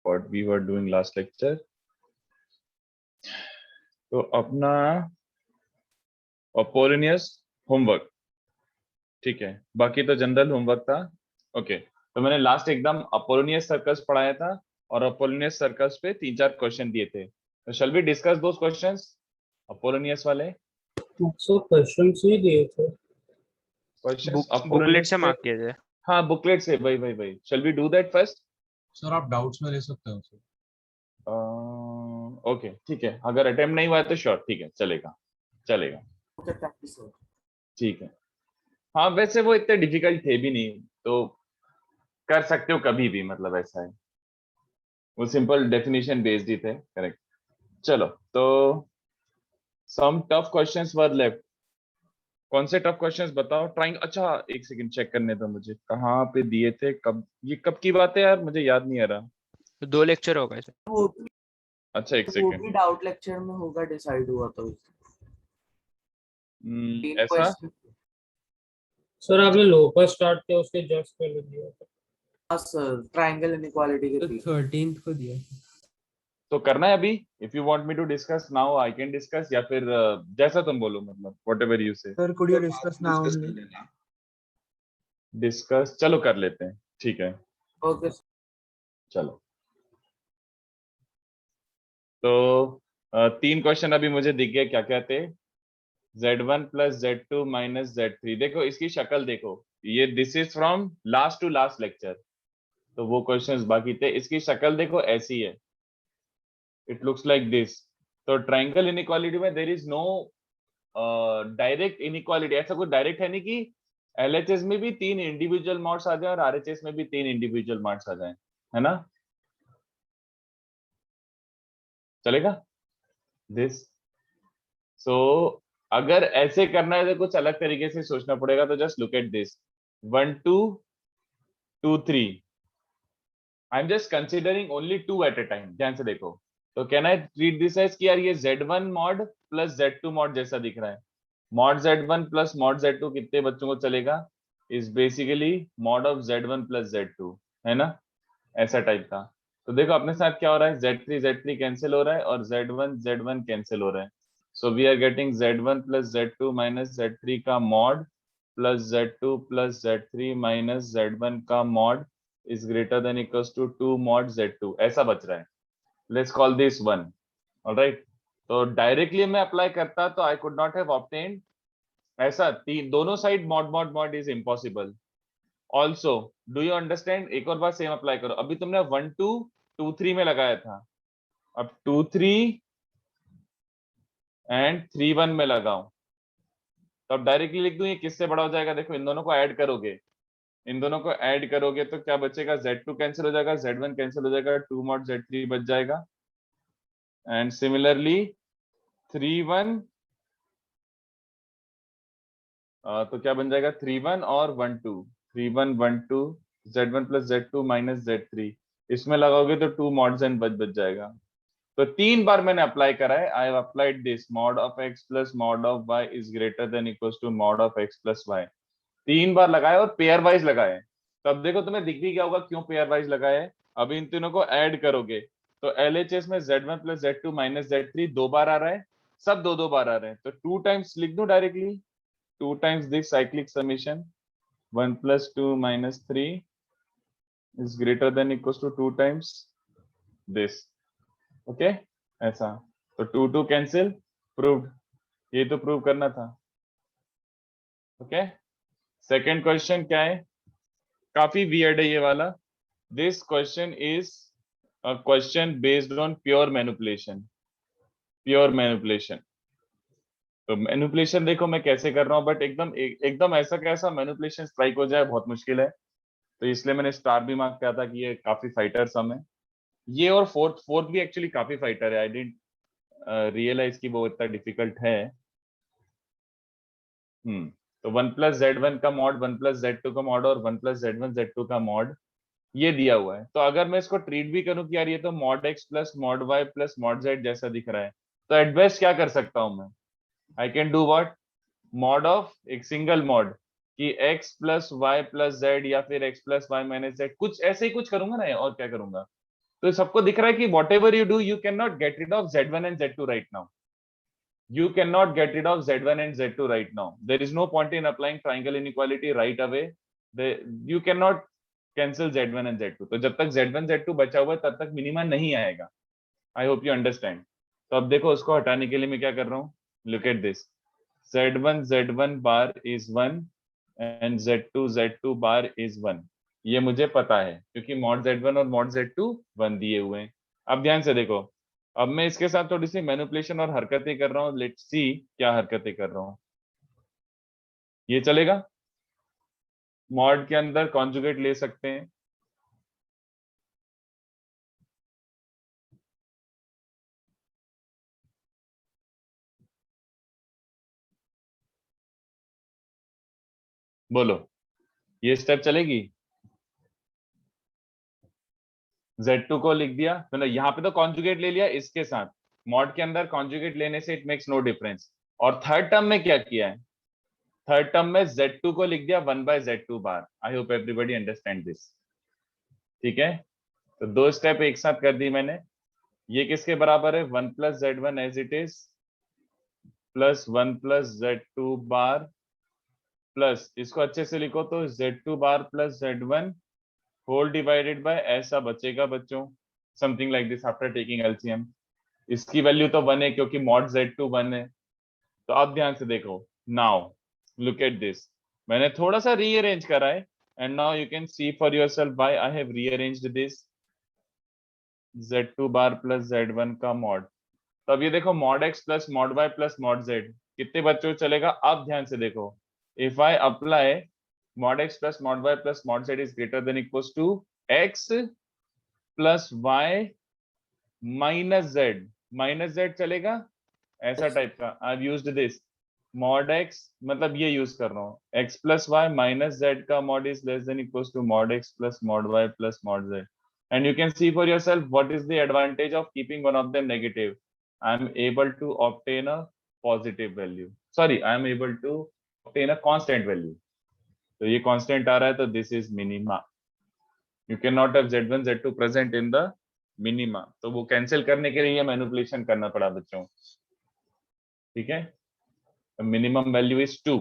what we were doing last lecture. तो अपना Apollonius homework, ठीक है, बाकी तो जनरल होमवर्क था। ओके, तो मैंने लास्ट एकदम अपोलोनियस सर्कल्स पढ़ाया था और अपोलोनियस सर्कल्स पे 3-4 क्वेश्चन दिए थे। तो shall we discuss those questions Apollonius वाले? सो क्वेश्चंस ही दिए थे, क्वेश्चंस बुकलेट से मार्क किए थे। हाँ, बुकलेट से, भाई shall we do that first? Sir आप डाउट्स में ले सकते हो सर। ओके, ठीक है, अगर अटेम्प्ट नहीं हुआ है तो श्योर, ठीक है, चलेगा। ठीक है, हाँ, वैसे वो इतने डिफिकल्ट थे भी नहीं, तो कर सकते हो कभी भी, मतलब ऐसा है, वो सिंपल डेफिनेशन बेस्ड ही थे। करेक्ट। चलो, तो some tough questions were left. कौन से टफ क्वेश्चंस बताओ? ट्राइंग, अच्छा एक सेकंड चेक करने दो मुझे, कहाँ पे दिए थे, कब, ये कब की बात है यार, मुझे याद नहीं आ रहा। तो 2 लेक्चर हो गए सर। अच्छा, एक वो सेकंड, भी डाउट लेक्चर में होगा, डिसाइड हुआ तो ऐसा सर आपने लोकस स्टार्ट किया उसके जस्ट पहले दिया था। हाँ सर, ट्रायंगल इनइक्वालिटी के तो पीछे 13th को दिया। तो करना है अभी? If you want me to discuss now I can discuss, या फिर जैसा तुम बोलो, मतलब whatever you say. Sir could you discuss now only? Discuss, चलो कर लेते हैं, ठीक है, ओके। चलो। तो 3 क्वेश्चन अभी मुझे दिख गए, क्या क्या थे? Z1 plus Z2 minus Z3, देखो इसकी शक्ल देखो, ये this is from last to last lecture, तो वो क्वेश्चंस बाकी थे, इसकी शक्ल देखो ऐसी है, इट लुक्स लाइक दिस। तो ट्रायंगल इनइक्वालिटी में there is no direct inequality, ऐसा कुछ डायरेक्ट है नहीं कि LHS में भी 3 इंडिविजुअल मॉड्स आ जाए और RHS में भी 3 इंडिविजुअल मॉड्स आ जाए, है ना? चलेगा दिस? सो अगर ऐसे करना है तो कुछ अलग तरीके से सोचना पड़ेगा, तो just look at this 1 2 2 3, I am just considering only 2 at a time, ध्यान से देखो। तो can I treat this as कि यार ये Z1 mod plus Z2 mod जैसा दिख रहा है, mod Z1 plus mod Z2 कितने बच्चों को चलेगा? Is basically mod of Z1 plus Z2, है ना, ऐसा टाइप का। तो देखो अपने साथ क्या हो रहा है, Z3 कैंसिल हो रहा है और Z1 कैंसिल हो रहा है, so we are getting Z1 plus Z2 minus Z3 का mod plus Z2 plus Z3 minus Z1 का mod is greater than equals to 2 mod Z2, ऐसा बच रहा है। Let's call this 1, alright. तो डायरेक्टली मैं अप्लाई करता तो I could not have obtained ऐसा, दोनों side mod mod mod is impossible. Also do you understand, एक और बार सेम अप्लाई करो, अभी तुमने 1 2 2 3 में लगाया था, अब 2 3 एंड 3 1 में लगाओ, तो अब डायरेक्टली लिख दूं ये किससे बड़ा हो जाएगा? देखो इन दोनों को ऐड करोगे, इन दोनों को ऐड करोगे तो क्या बचेगा? Z2 कैंसिल हो जाएगा, Z1 कैंसिल हो जाएगा, 2 मॉड Z3 बच जाएगा, एंड सिमिलरली 3 1, तो क्या बन जाएगा? 3 1 और 1 2, 3 1 1 2, Z1 plus Z2 minus Z3, इसमें लगाओगे तो 2 मॉड्स एंड बच जाएगा। तो 3 बार मैंने अप्लाई करा है, I have applied this mod of x plus mod of y is greater than equals to mod of x plus y, 3 बार लगाए और पेयर वाइज लगाए। तो अब देखो तुम्हें दिख भी क्या होगा क्यों पेयर वाइज लगाए। अब इन तीनों को ऐड करोगे तो LHS में Z1 plus Z2 minus Z3 2 बार आ रहा है, सब 2 बार आ रहे हैं, तो 2 टाइम्स लिख दूं directly, 2 times this cyclic summation 1 plus 2 minus 3 is greater than equals to 2 times this, okay, ऐसा। तो 2 2 कैंसिल, प्रूव्ड, ये तो प्रूव करना था, ओके। सेकेंड क्वेश्चन क्या है, काफी वियर्ड है ये वाला। This question is a question based on pure manipulation, pure manipulation. तो मैनिपुलेशन देखो मैं कैसे कर रहा हूँ, बट एकदम ऐसा कैसा मैनिपुलेशन स्ट्राइक हो जाए बहुत मुश्किल है, तो इसलिए मैंने स्टार भी मार्क किया था कि ये काफी फाइटर सम है ये, और फोर्थ भी एक्चुअली काफी फाइटर है, आई डिडंट रियलाइज कि वो इतना डिफिकल्ट है। तो 1 प्लस Z1 का मॉड 1 प्लस Z2 का मॉड और 1 प्लस Z1 Z2 का मॉड ये दिया हुआ है। तो अगर मैं इसको ट्रीट भी करूं कि यार ये तो mod x plus mod y plus mod z जैसा दिख रहा है, तो एट बेस्ट क्या कर सकता हूं मैं, I can do what, mod of एक सिंगल मॉड कि x plus y plus z या फिर x plus y minus z, कुछ ऐसे ही कुछ करूंगा ना, और क्या करूंगा, तो सबको दिख रहा है कि whatever you do you can not get rid of Z1 and Z2 right now. You cannot get rid of Z1 and Z2 right now. There is no point in applying triangle inequality right away. You cannot cancel Z1 and Z2. तो जब तक Z1 Z2 बचा हुआ है तब तक minima नहीं आएगा. I hope you understand. तो अब देखो उसको हटाने के लिए मैं क्या कर रहा हूँ. Look at this. Z1 bar is 1 and Z2 bar is 1. ये मुझे पता है क्योंकि mod Z1 और mod Z2 1 दिए हुए हैं. अब ध्यान से देखो, अब मैं इसके साथ थोड़ी सी मैनिपुलेशन और हरकतें कर रहा हूँ. लेट्स सी क्या हरकतें कर रहा हूँ. ये चलेगा. मॉड के अंदर कॉन्जुगेट ले सकते हैं. बोलो, ये स्टेप चलेगी. Z2 को लिख दिया, मतलब यहाँ पे तो कॉन्जुगेट ले लिया इसके साथ. मॉड के अंदर कॉन्जुगेट लेने से इट मेक्स नो डिफरेंस. और थर्ड टर्म में क्या किया है, थर्ड टर्म में Z2 को लिख दिया 1/Z2 bar. I hope everybody understand this. ठीक है, तो दो स्टेप एक साथ कर दी मैंने. ये किसके बराबर है, 1 + Z1 as it is plus 1 + Z2 bar plus, इसको अच्छे से लिखो तो Z2 bar plus Z1 whole divided by, ऐसा बचेगा बच्चों, something like this after taking LCM. इसकी वैल्यू तो 1 है क्योंकि mod Z2 1 है. तो आप ध्यान से देखो. नाउ लुक एट दिस, मैंने थोड़ा सा रीअरेंज करा है and now you can see for yourself why I have rearranged this. Z2 bar plus Z1 का मॉड. तो अब ये देखो mod x plus mod y plus mod z कितने बच्चों को चलेगा. आप ध्यान से देखो, if I apply mod x plus mod y plus mod z is greater than equals to x plus y minus z चलेगा. ऐसा टाइप का I've used this. mod x मतलब ये यूज कर रहा हूँ, x plus y minus z का mod is less than equals to mod x plus mod y plus mod z. And you can see for yourself what is the advantage of keeping one of them negative. I'm able to obtain a positive value. Sorry, I'm able to obtain a constant value. तो ये constant आ रहा है तो this is minima. You can not have Z1 Z2 present in the minima. तो वो cancel करने के लिए मैनिपुलेशन करना पड़ा बच्चों. ठीक है, minimum value is 2.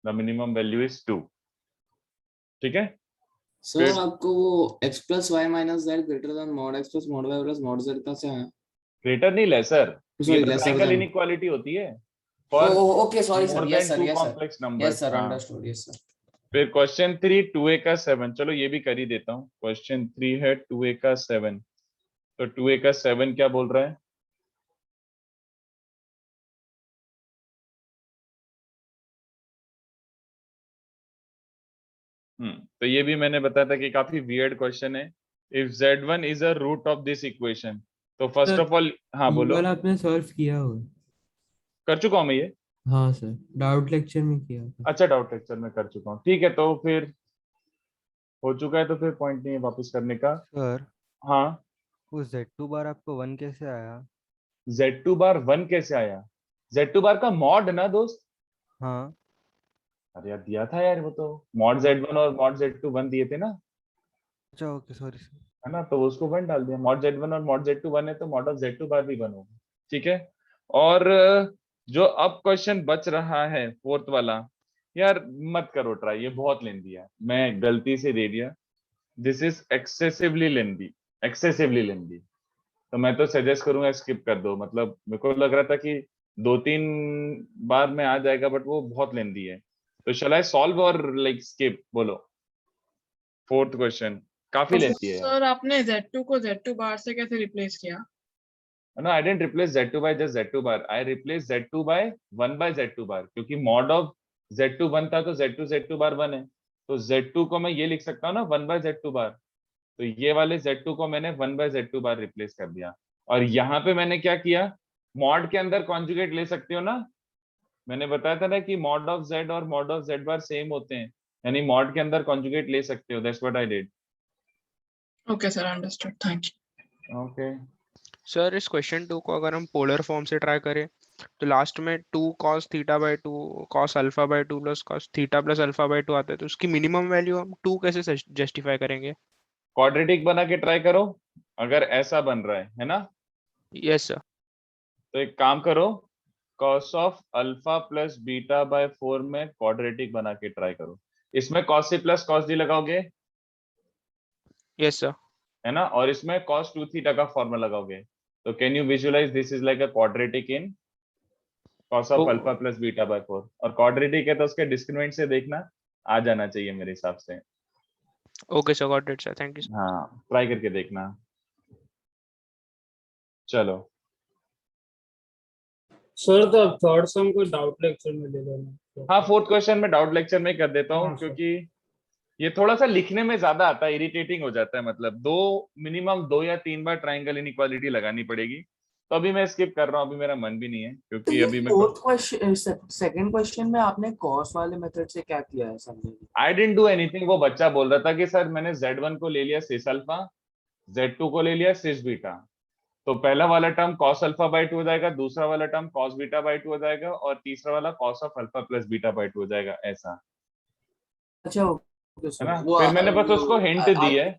The minimum value is 2. ठीक है सर आपको वो x plus y minus z greater than mod x plus mod y plus mod z का से है. ग्रेटर नहीं लेसर. Sorry, ये lesser ट्रायंगल than. इनइक्वालिटी होती है. Okay, sorry sir. more Yes than sir. two Yes sir. complex numbers. Yes sir. हाँ. Understood. Yes sir. फिर question 3 2a का 7. चलो ये भी कर ही देता हूँ. क्वेश्चन 3 है 2a का 7. तो 2a का 7 क्या बोल रहा है. तो ये भी मैंने बताया था कि काफी वियर्ड क्वेश्चन है. If Z1 is a root of this equation, तो फर्स्ट ऑफ ऑल, हाँ बोलो. वाला आपने सॉल्व किया हो. कर चुका हूँ मैं ये. हाँ सर, डाउट लेक्चर में किया था. अच्छा, डाउट लेक्चर में कर चुका हूँ. ठीक है, तो फिर हो चुका है तो फिर पॉइंट नहीं है वापस करने का. सर हाँ, वो Z2 बार आपको 1 कैसे आया? Z2 बार 1 कैसे आया. Z2 बार का मॉड ना दोस्त. हाँ अरे यार दिया था यार, वो तो mod Z1 और mod Z2 1 दिए थे ना, अच्छा ओके सॉरी सर. है ना. तो उसको 1 डाल दिया. mod Z1 और mod Z2 1 है तो mod of Z2 बार भी 1 होगा. ठीक है. और जो अब क्वेश्चन बच रहा है फोर्थ वाला, यार मत करो ट्राई, ये बहुत लेंदी है, मैं गलती से दे दिया. दिस इज एक्सेसिवली लेंदी. तो मैं तो सजेस्ट करूंगा स्किप कर दो. मतलब मेरे को लग रहा था कि 2-3 बार में आ जाएगा बट वो बहुत लेंदी है. तो शैल आई सॉल्व और लाइक स्किप. बोलो, फोर्थ क्वेश्चन काफी लेंदी है. सर आपने Z2 को Z2 बार से कैसे रिप्लेस किया? No, I didn't replace Z2 by just Z2 bar. I replaced Z2 by 1/Z2 bar क्योंकि mod of Z2 1 था तो Z2 bar 1 है. तो Z2 को मैं ये लिख सकता हूँ ना 1/Z2 bar. तो ये वाले Z2 को मैंने 1/Z2 bar रिप्लेस कर दिया. और यहाँ पे मैंने क्या किया, mod के अंदर कॉन्जुगेट ले सकते हो ना. मैंने बताया था ना कि mod of Z और mod of Z bar same होते हैं, यानी mod के अंदर कॉन्जुगेट ले सकते हो. That's what I did. Okay sir, understood, thank you. Okay. Sir इस क्वेश्चन 2 को अगर हम पोलर फॉर्म से ट्राई करें तो लास्ट में 2 cos θ/2 cos α/2 plus cos θ plus α/2 आता है. तो उसकी मिनिमम वैल्यू हम 2 कैसे जस्टिफाई करेंगे? क्वाड्रेटिक बना के ट्राई करो, अगर ऐसा बन रहा है ना, Yes, sir. तो एक काम करो, cos of alpha plus beta by 4 में क्वाड्रेटिक बना के ट्राई करो। इसमें cos c plus cos d लगाओगे, Yes, sir. है ना, और इसमें cos 2 थीटा का फॉर्मूला लगाओगे, तो can you visualise this is like a quadratic in cos of Oh. Alpha plus beta by 4, और क्वाड्रेटिक है तो उसके डिस्क्रिमिनेंट से देखना आ जाना चाहिए मेरे हिसाब से। Okay, sir. Got it, sir. Thank you, sir. हाँ, ट्राई करके देखना। चलो, सर तो अब थर्ड सम को डाउट लेक्चर में ले लेना। हाँ, फोर्थ क्वेश्चन में डाउट लेक्चर में कर देता हूँ, हाँ, सर। क्योंकि ये थोड़ा सा लिखने में ज्यादा आता है, इरिटेटिंग हो जाता है, मतलब मिनिमम 2 या 3 बार ट्रायंगल इनइक्वालिटी लगानी पड़ेगी, तो अभी मैं स्किप कर रहा हूँ, अभी मेरा मन भी नहीं है, तो क्योंकि ये अभी मैं फोर्थ क्वेश्चन, सेकंड क्वेश्चन में आपने कॉस वाले मेथड से क्या किया है समझे? I didn't do anything. वो बच्चा बोल रहा था कि सर मैंने Z1 को ले लिया सिस अल्फा, Z2 को ले लिया सिस बीटा, तो पहला वाला टर्म cos अल्फा बाय 2 हो जाएगा, दूसरा वाला टर्म cos बीटा बाय 2 हो जाएगा, और तीसरा वाला cos of alpha plus beta bye 2 हो जाएगा, ऐसा अच्छा ओके है सर, ना। फिर मैंने बस उसको हिंट दी है,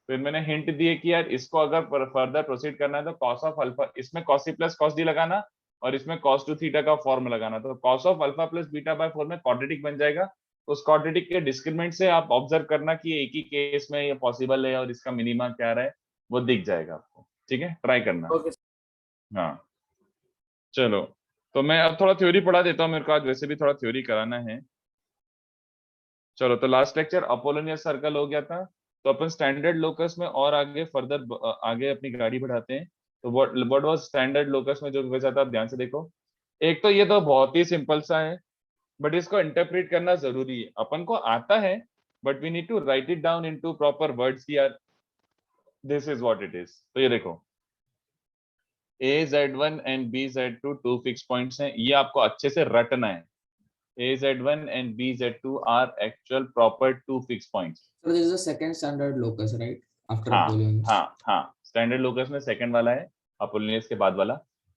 फिर मैंने हिंट दिए कि यार इसको अगर फर्दर प्रोसीड करना है तो cos ऑफ अल्फा, इसमें cos c plus cos d लगाना, और इसमें cos 2 थीटा का फॉर्म लगाना, तो cos of alpha plus beta by 4 में क्वाड्रेटिक बन जाएगा। उस क्वाड्रेटिक के डिस्क्रिमिनेंट से आप ऑब्जर्व करना कि एक ही केस में ये पॉसिबल है और इसका मिनिमा क्या रहा है वो दिख जाएगा आपको, ठीक है, ट्राई करना। ओके हाँ, चलो, तो मैं अब थोड़ा थ्योरी पढ़ा देता हूँ, मेरे को आज वैसे भी थोड़ा थ्योरी कराना है। चलो, तो लास्ट लेक्चर अपोलोनियस सर्कल हो गया था, तो अपन स्टैंडर्ड लोकस में और आगे फर्दर आगे अपनी गाड़ी बढ़ाते हैं। तो व्हाट वाज स्टैंडर्ड लोकस में जो बचा था, आप ध्यान से देखो। एक तो ये तो बहुत ही सिंपल सा है, बट इसको इंटरप्रेट करना जरूरी है, अपन को आता है, but we need to write it down into proper words, यार this is what it is. तो ये देखो, AZ1 and BZ2 to fix points हैं, ये आपको अच्छे से रटना है। AZ1 and BZ2 are actual proper two fixed points. So this is the second standard locus, right? After हाँ Apollonius. हाँ, स्टैंडर्ड लोकस में सेकंड वाला है, अपोलोनियस के बाद वाला।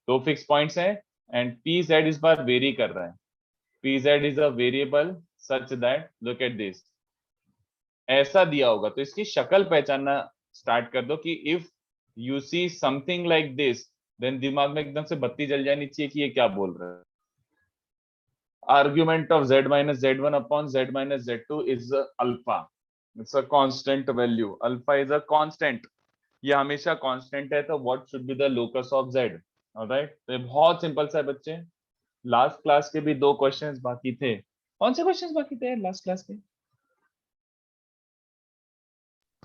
दो फिक्स पॉइंट्स हैं, एंड PZ इस बार वेरी कर रहा है। PZ is a variable such that, look at this, ऐसा दिया होगा तो इसकी शक्ल पहचानना स्टार्ट कर दो कि if you see something like this, then दिमाग में एकदम से बत्ती जल जानी चाहिए कि ये क्या बोल रहा है। Argument of z minus z1 upon z minus z2 is alpha. It's a constant value. Alpha is a constant. ये हमेशा constant है, तो what should be the locus of z? Alright? तो ये बहुत सिंपल सा है बच्चे। लास्ट क्लास के भी 2 क्वेश्चंस बाकी थे। कौन से क्वेश्चंस बाकी थे लास्ट क्लास के?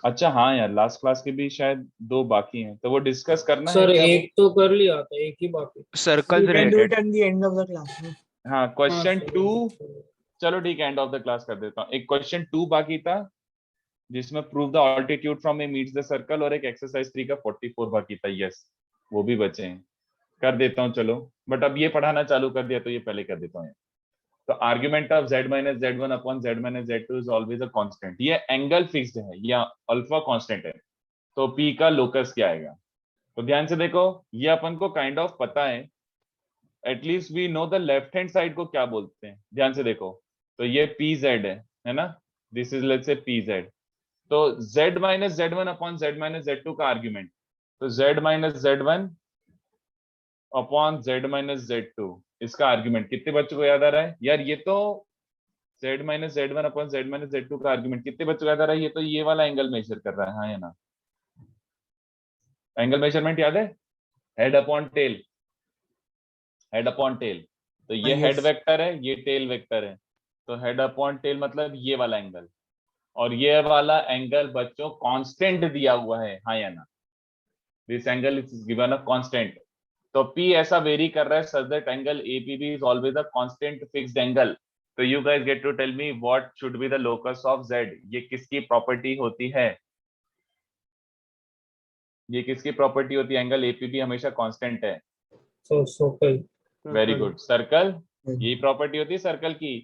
अच्छा हाँ यार, लास्ट क्लास के भी शायद 2 बाकी हैं, तो वो डिस्कस करना है सर क्या? एक तो कर लिया था, एक ही बाकी। Circle related. हाँ, क्वेश्चन हाँ, 2, सर। चलो ठीक है, एंड ऑफ द क्लास कर देता हूँ। एक क्वेश्चन 2 बाकी था, जिसमें prove the altitude from A meets the circle, और एक एक्सरसाइज 3 का 44 बाकी था। यस, वो भी बचे हैं, कर देता हूँ चलो। बट अब ये पढ़ाना चालू कर दिया तो ये पहले कर देता हूँ। तो argument of z minus z1 upon z minus z2 is always a constant. ये एंगल फिक्स्ड है, या अल्फा कांस्टेंट है, तो p का लोकस क्या आएगा? तो ध्यान से देखो, ये अपन को काइंड ऑफ पता है, at least we know the left hand side को क्या बोलते हैं। ध्यान से देखो, तो ये pz है ना, this is let's say pz। तो z minus z1 upon z minus z2 का आर्ग्यूमेंट, तो z minus z1 upon z minus z2, इसका आर्ग्यूमेंट कितने बच्चों को याद आ रहा है यार? ये तो z minus z1 upon z minus z2 का आर्ग्यूमेंट कितने बच्चों को याद आ रहा है? ये तो ये वाला एंगल मेजर कर रहा है, हाँ या ना? एंगल मेजरमेंट याद है? Head upon tail, head upon tail, तो ये हेड वेक्टर है, ये टेल वेक्टर है, तो हेड अपॉन टेल मतलब ये वाला एंगल, और ये वाला एंगल बच्चों कांस्टेंट दिया हुआ है, हाँ या ना? This angle is given a constant, तो P ऐसा वेरी कर रहा है such that angle APB is always a constant fixed angle. तो you guys get to tell me what should be the locus of Z. ये किसकी property होती है? ये किसकी प्रॉपर्टी होती है? एंगल APB हमेशा कांस्टेंट है। सर्कल। वेरी गुड, सर्कल, यही प्रॉपर्टी होती है सर्कल की।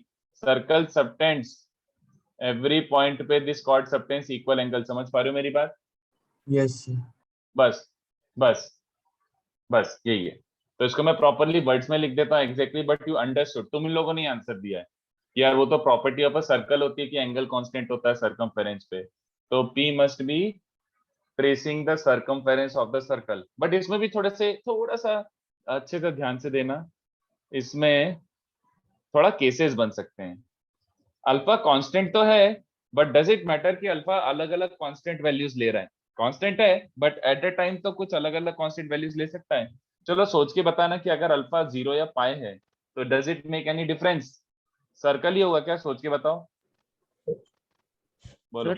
सर्कल सबटेंड्स एवरी पॉइंट पे this cord subtends equal angle. समझ पा रहे हो मेरी बात? यस बस बस बस यही है। तो इसको मैं प्रॉपरली वर्ड्स में लिख देता हूँ एग्जैक्टली, बट यू अंडरस्टूड। तुम इन लोगों ने आंसर दिया है, यार वो तो प्रॉपर्टी ऑफ अ सर्कल होती है कि एंगल कांस्टेंट होता है सर्कमफेरेंस पे, तो P must be tracing the circumference of the circle. But इसमें भी थोड़ा सा अच्छे से ध्यान से देना, इसमें थोड़ा केसेस बन सकते हैं। अल्फा कांस्टेंट तो है, बट डज इट मैटर कि अल्फा अलग अलग कांस्टेंट वैल्यूज ले रहा है? कांस्टेंट है बट एट अ टाइम तो कुछ अलग अलग कांस्टेंट वैल्यूज ले सकता है। चलो सोच के बताना कि अगर अल्फा 0 या पाई है तो does it make any difference? Circle ही होगा क्या? सोच के बताओ, बोलो।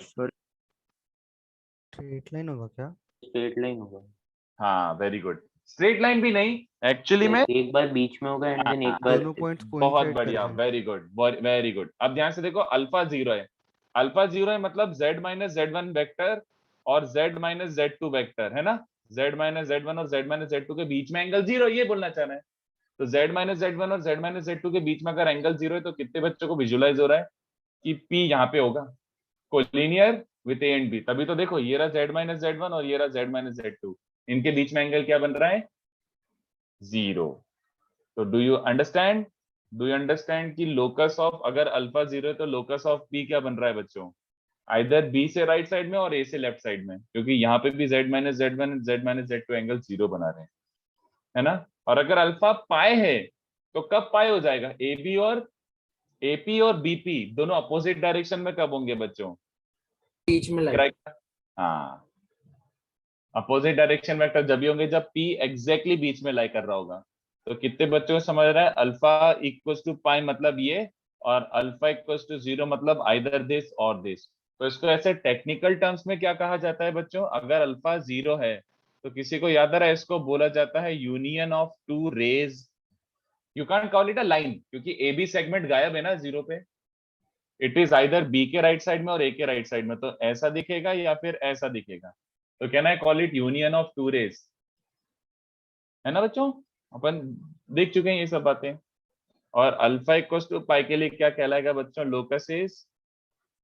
स्ट्रेट लाइन होगा क्या? स्ट्रेट लाइन होगा। हाँ वेरी गुड। स्ट्रेट लाइन भी नहीं एक्चुअली में, एक बार बीच में होगा एंड देन एक बार दोनों पॉइंट्स बहुत कोइंसाइड बढ़िया, करेंगे। Very good very good. अब ध्यान से देखो, अल्फा 0 है, अल्फा 0 है मतलब z माइनस z1 वेक्टर और z माइनस z2 वेक्टर है ना, z माइनस z1 और z माइनस z2 के बीच में एंगल 0, ये बोलना चाह रहे हैं। तो z माइनस z1 और z माइनस z2 के बीच में अगर एंगल 0 है तो कितने बच्चों को विजुलाइज हो रहा है कि P यहाँ पे होगा collinear with A and B? तभी तो देखो ये रहा z माइनस z1 और ये रहा z माइनस z2, इनके बीच में एंगल क्या बन रहा है? 0। तो डू यू अंडरस्टैंड कि लोकस ऑफ, अगर अल्फा 0 है तो लोकस ऑफ P क्या बन रहा है बच्चों? आइदर B से राइट साइड में और A से लेफ्ट साइड में, क्योंकि यहाँ पे भी z minus z1 z minus z2 angle 0 बना रहे हैं, है ना। और अगर अल्फा पाई है तो कब पाई हो जाएगा? AP और BP दोनों अपोजिट डायरेक्शन में कब होंगे बच्चों? बीच में लाइक हाँ, अपोजिट डायरेक्शन वेक्टर जब भी होंगे जब P एग्जैक्टली बीच में लाई कर रहा होगा। तो कितने बच्चों को समझ रहा है? अल्फा इक्वल्स टू पाई मतलब ये, और अल्फा इक्वल्स टू 0 मतलब आइदर दिस और दिस। तो इसको ऐसे टेक्निकल टर्म्स में क्या कहा जाता है बच्चों? अगर अल्फा 0 है तो किसी को याद आ रहा है, इसको बोला जाता है union of two rays. You can't call it a line क्योंकि ए बी सेगमेंट गायब है ना 0 पे। इट इज आइदर B के राइट साइड में और A के राइट साइड में, तो ऐसा दिखेगा या फिर ऐसा दिखेगा। तो can I call it union of two rays, है ना बच्चों? अपन देख चुके हैं ये सब बातें। और अल्फा इक्वल्स टू पाई के लिए क्या कहलाएगा बच्चों? Locus is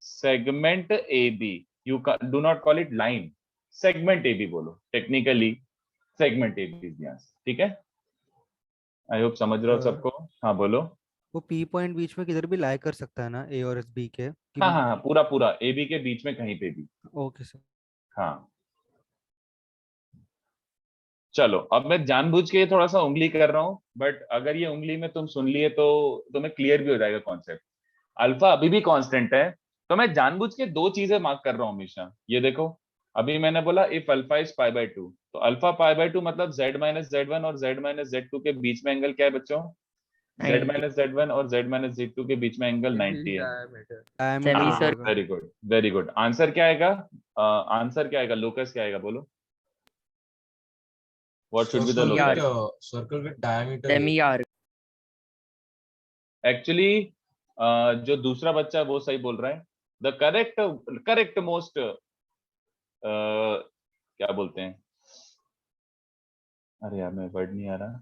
segment AB। You do not call it line, segment AB बोलो, टेक्निकली सेगमेंट AB। ठीक है, आई होप समझ रहे हो सबको। हाँ बोलो। वो P पॉइंट बीच में किधर भी लाई कर सकता है ना, A और B के कि हाँ हाँ हाँ, पूरा पूरा AB के बीच में कहीं पे भी। Okay sir. हाँ चलो, अब मैं जानबूझ के थोड़ा सा उंगली कर रहा हूं, बट अगर ये उंगली में तुम सुन लिए तो तुम्हें क्लियर भी हो जाएगा कॉन्सेप्ट। अल्फा अभी भी कांस्टेंट है, तो मैं जानबूझ के दो चीजें मार्क कर रहा हूं हमेशा। ये देखो, अभी मैंने बोला if alpha is pi by 2, तो अल्फा पाई बाय 2 मतलब z माइनस z1 और z माइनस z2 के बीच में एंगल क्या है बच्चों? z माइनस z1 और z माइनस z2 के बीच में एंगल 90 है। डायमीटर सर होगा। Very good very good. Answer क्या आएगा? आंसर क्या आएगा? लोकस क्या आएगा बोलो? What should be the locus? Circle with diameter semi arc. Actually जो दूसरा बच्चा है वो सही बोल रहा है। द करेक्ट मोस्ट क्या बोलते हैं, अरे यार मैं वर्ड नहीं आ रहा।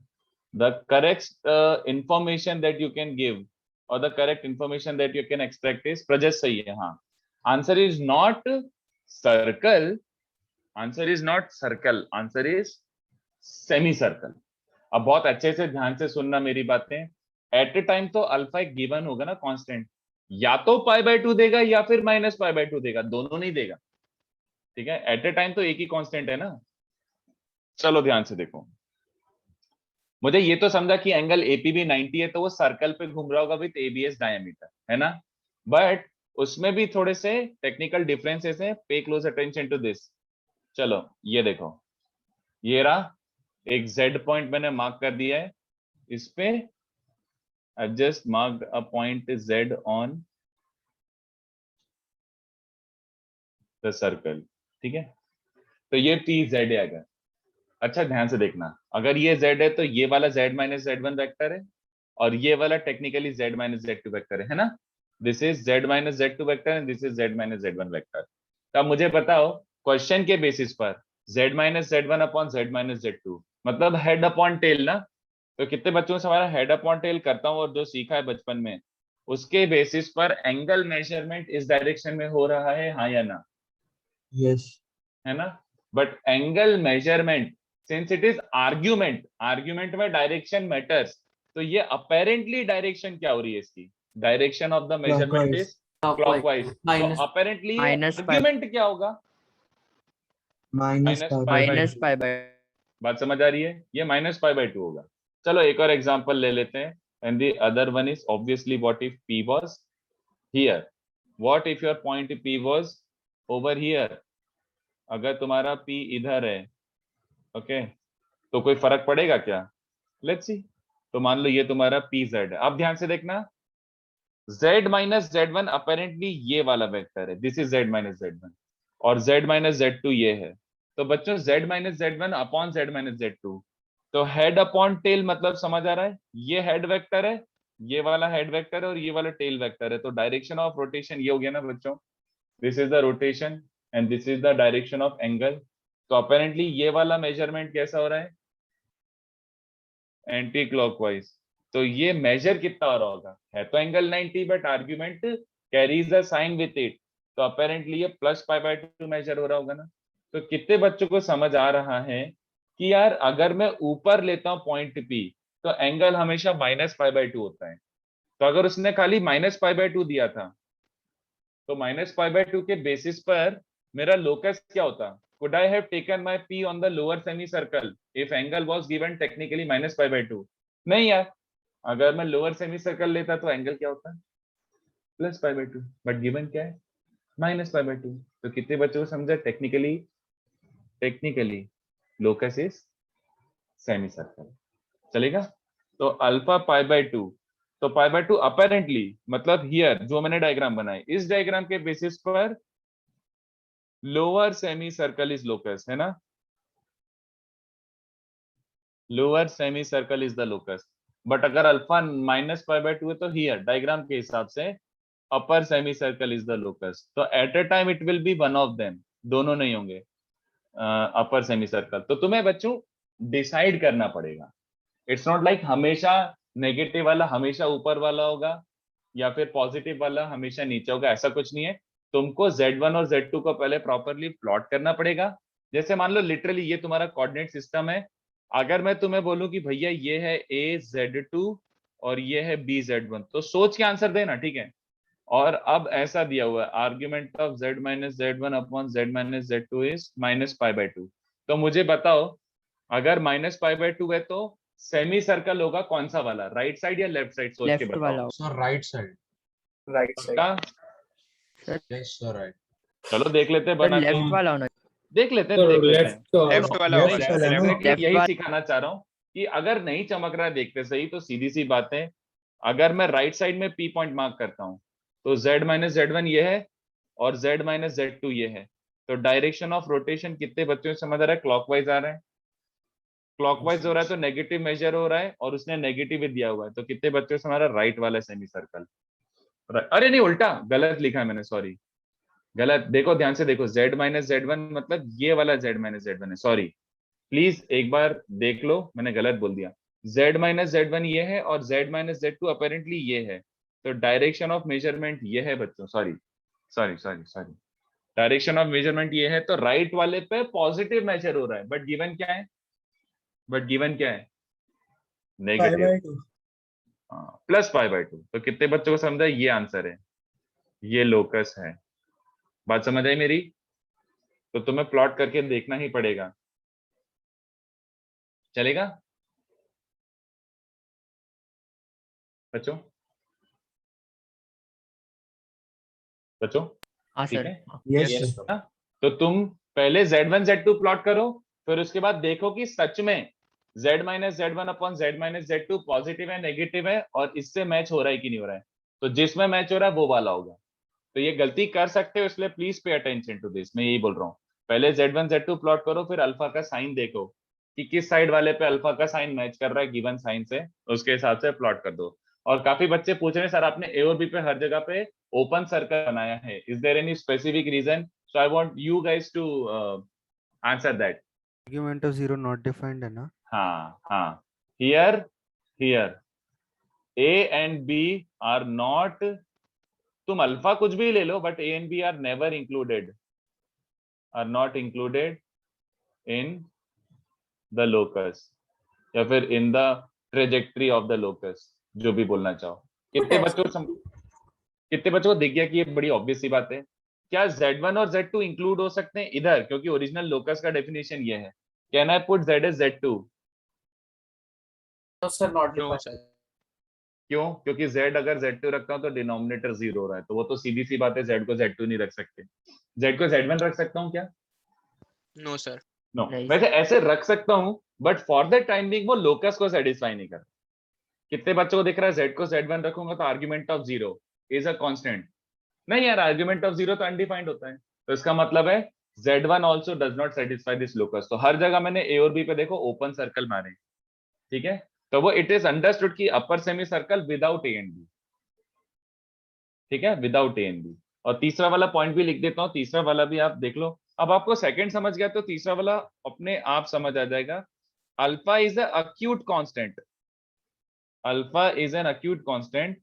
The correct information that you can give और the correct information that you can expect is precious सही है। हाँ, answer is not circle, answer is not circle, answer is semi circle. अब बहुत अच्छे से ध्यान से सुनना मेरी बातें। एट ए टाइम तो अल्फा एक गिवन होगा ना कांस्टेंट, या तो पाई बाय 2 देगा या फिर माइनस पाई बाय 2 देगा, दोनों नहीं देगा। ठीक है, एट ए टाइम तो एक ही कांस्टेंट है ना। चलो ध्यान से देखो, मुझे ये तो समझा कि एंगल एपी भी 90 है तो वो सर्कल पे घूम रहा होगा विद एबीएस डायमीटर, है ना। बट उसमें भी थोड़े से टेक्निकल डिफरेंसेस हैं, पे क्लोज अटेंशन टू दिस। चलो ये देखो, ये रहा एक Z पॉइंट मैंने मार्क कर दिया है इस पे। I just marked a point Z on the circle, ठीक है। तो ये PZ है अगर, अच्छा ध्यान से देखना, अगर ये Z है तो ये वाला Z माइनस Z1 वेक्टर है और ये वाला technically Z minus Z2 vector है ना। This is Z minus Z2 vector and this is Z minus Z1 vector. तो अब मुझे बताओ क्वेश्चन के बेसिस पर Z minus Z1 upon Z minus Z2 मतलब हेड अपॉन टेल ना। तो कितने बच्चों से हमारा हेड अपॉन टेल करता हूं और जो सीखा है बचपन में उसके बेसिस पर एंगल मेजरमेंट इस डायरेक्शन में हो रहा है, हाँ या ना? यस। है ना। But angle measurement since it is argument, argument में डायरेक्शन मैटर्स, तो ये अपेरेंटली डायरेक्शन क्या हो रही है इसकी? Direction of the measurement is clockwise, Minus. तो अपेरेंटली Minus pi- आर्ग्यूमेंट क्या होगा? माइनस -π/2। माइनस पाई बाय बात समझ आ रही है? ये -π/2 होगा। चलो एक और एग्जांपल ले लेते हैं, and the other one is obviously what if P was here, what if your point P was over here? अगर तुम्हारा P इधर है, ओके, तो कोई फर्क पड़ेगा क्या? Let's see. तो मान लो ये तुम्हारा PZ है। अब ध्यान से देखना, Z minus Z1 अपेरेंटली ये वाला वेक्टर है, this is Z minus Z1, और Z minus Z2 ये है। तो बच्चों Z minus Z1 upon Z minus Z2, तो हेड अपॉन टेल मतलब समझ आ रहा है? ये हेड वेक्टर है, ये वाला हेड वेक्टर है, और ये वाला टेल वेक्टर है। तो डायरेक्शन ऑफ रोटेशन ये हो गया ना बच्चों, this is the rotation and this is the direction of angle. तो अपेरेंटली ये वाला मेजरमेंट कैसा हो रहा है? Anti clockwise. तो ये मेजर कितना हो रहा होगा? है तो angle 90, but argument carries a sign with it, तो अपेरेंटली ये +π/2 मेजर हो रहा होगा ना। तो कितने बच्चों को समझ आ रहा है कि यार अगर मैं ऊपर लेता हूं पॉइंट P, तो एंगल हमेशा -π/2 होता है। तो अगर उसने खाली -π/2 दिया था, तो -π/2 के बेसिस पर मेरा लोकस क्या होता? Could I have taken my P on the lower semicircle if angle was given technically -π/2? नहीं यार, अगर मैं लोअर सेमीसर्कल लेता तो एंगल क्या होता? +π/2, बट गिवन क्या है? -π/2। तो कितने बच्चों को समझा? Technically locus is semicircle. चलेगा? तो अल्फा π/2, तो π/2 अपेरेंटली मतलब हियर जो मैंने डायग्राम बनाई, इस डायग्राम के बेसिस पर lower semi circle is locus, है ना? Lower semi circle is the locus. But अगर अल्फा -π/2 है तो हियर डायग्राम के हिसाब से upper semi circle is the locus. तो at a time it will be one of them, दोनों नहीं होंगे अपर सेमी सर्कल। तो तुम्हें बच्चों डिसाइड करना पड़ेगा। इट्स नॉट लाइक हमेशा नेगेटिव वाला हमेशा ऊपर वाला होगा या फिर पॉजिटिव वाला हमेशा नीचे होगा, ऐसा कुछ नहीं है। तुमको Z1 और Z2 को पहले प्रॉपरली प्लॉट करना पड़ेगा। जैसे मान लो लिटरली ये तुम्हारा कोऑर्डिनेट सिस्टम है, अगर मैं तुम्हें बोलूं कि भैया ये है AZ2 और ये है BZ1, तो सोच के आंसर देना, ठीक है? और अब ऐसा दिया हुआ है, argument of Z minus Z1 upon Z minus Z2 is -π/2। तो मुझे बताओ, अगर -π/2 है तो सेमी सर्कल होगा कौन सा वाला, राइट साइड या लेफ्ट साइड? सोच के लेफ्ट वाला बताओ। Sir right side. Right side. पक्का? Yes sir right. चलो देख लेते हैं बना के, लेफ्ट वाला होना देख लेते हैं, तो देख लेते हैं। लेफ्ट वाला नहीं, होगा, exactly left यही वाला। सिखाना चाह रहा हूँ कि अगर नहीं चमक रहा है देखते सही, तो सीधी सी बात है, अगर मैं राइट साइड में P पॉइंट मार्क करता हूँ, तो Z minus Z1 ये है और Z minus Z2 ये है। तो डायरेक्शन ऑफ रोटेशन कितने बच्चों से समझ आ रहा है? क्लॉकवाइज आ रहा है। क्लॉकवाइज हो रहा है तो नेगेटिव मेजर हो रहा है, और उसने नेगेटिव ही दिया हुआ है। तो कितने बच्चों से हमारा राइट वाला सेमी सर्कल? अरे नहीं, उल्टा गलत लिखा है मैंने, सॉरी गलत। देखो ध्यान से देखो, Z minus Z1 मतलब ये वाला Z minus Z1 है, सॉरी प्लीज एक बार देख लो, मैंने गलत बोल दिया। Z minus Z1 ये है और Z minus Z2 अपेरेंटली ये है। तो डायरेक्शन ऑफ मेजरमेंट ये है बच्चों, sorry sorry sorry sorry, direction of measurement ये है। तो राइट वाले पे पॉजिटिव मेजर हो रहा है, बट गिवन क्या है? नेगेटिव, +π/2। तो कितने बच्चों को समझा? ये आंसर है, ये लोकस है। बात समझ आई मेरी? तो तुम्हें प्लॉट करके देखना ही पड़ेगा। चलेगा बच्चों? बच्चों हाँ ठीक सर। है? यस हाँ? तो तुम पहले Z1 Z2 प्लॉट करो, फिर उसके बाद देखो कि सच में Z minus Z1 upon Z minus Z2 positive है नेगेटिव है, और इससे मैच हो रहा है कि नहीं हो रहा है। तो जिसमें मैच हो रहा है वो वाला होगा। तो ये गलती कर सकते हो, इसलिए please pay attention to this. मैं यही बोल रहा हूँ, पहले Z1 Z2 प्लॉट करो, फिर अल्फा का साइन देखो कि किस साइड वाले पे अल्फा का साइन मैच कर रहा है गिवन साइन से, उसके हिसाब से प्लॉट कर दो। और काफी बच्चे पूछ रहे हैं सर आपने ए और बी पे हर जगह पे ओपन सर्कल बनाया है, is there any specific reason? So I want you guys to answer that. Argument of zero not defined है ना? हाँ, here A and B are not, तुम अल्फा कुछ भी ले लो, but A and B are never included, are not included in the locus या फिर in the trajectory of the locus, जो भी बोलना चाहो। कितने बच्चों को कितने बच्चों को दिख गया कि ये बड़ी ऑब्वियस सी बात है? क्या Z1 और Z2 इंक्लूड हो सकते हैं इधर, क्योंकि ओरिजिनल लोकस का डेफिनेशन ये है। Can I put Z as Z2? Sir not know defined. Sir, क्यों? क्योंकि Z अगर Z2 रखता हूं तो डिनोमिनेटर 0 हो रहा है, तो वो तो सीधी सी बात है, Z को Z2 नहीं रख सकते। Z को Z1 रख सकता हूँ क्या? No sir, no. नहीं। वैसे ऐसे रख सकता हूं, but for the time being वो लोकस को सेटिस्फाई नहीं कर। कितने बच्चों को दिख रहा है Z को Z1 रखूंगा तो argument of 0 is a constant? नहीं यार, आर्ग्यूमेंट ऑफ 0 तो अनडिफाइंड होता है, तो इसका मतलब है Z1 also does not satisfy this locus. तो हर जगह मैंने A और B पे देखो ओपन सर्कल मारे, ठीक है? तो वो इट इज अंडरस्टूड की upper semi circle without A and B, ठीक है, विदाउट A एंड B। और तीसरा वाला पॉइंट भी लिख देता हूँ, तीसरा वाला भी आप देख लो। अब आपको सेकंड समझ गया तो तीसरा वाला अपने आप समझ आ जाएगा। Alpha is a acute constant, alpha is an acute constant,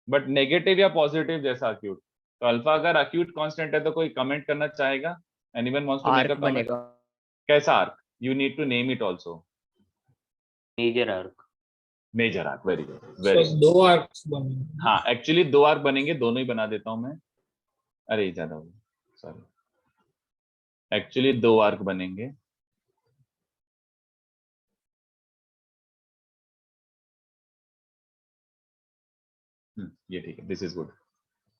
but negative या पॉजिटिव जैसा अक्यूट। तो अल्फा अगर अक्यूट कांस्टेंट है तो कोई कमेंट करना चाहेगा? Anyone wants to make a arc comment? बनेगा, कैसा arc? You need to name it also. Major arc. Major arc, very good, very sir good. 2 arcs बनेंगे। हाँ, एक्चुअली 2 आर्क बनेंगे, दोनों ही बना देता हूं मैं। अरे ज्यादा हो गया, सॉरी। एक्चुअली 2 आर्क बनेंगे। ये ठीक है, दिस इज गुड।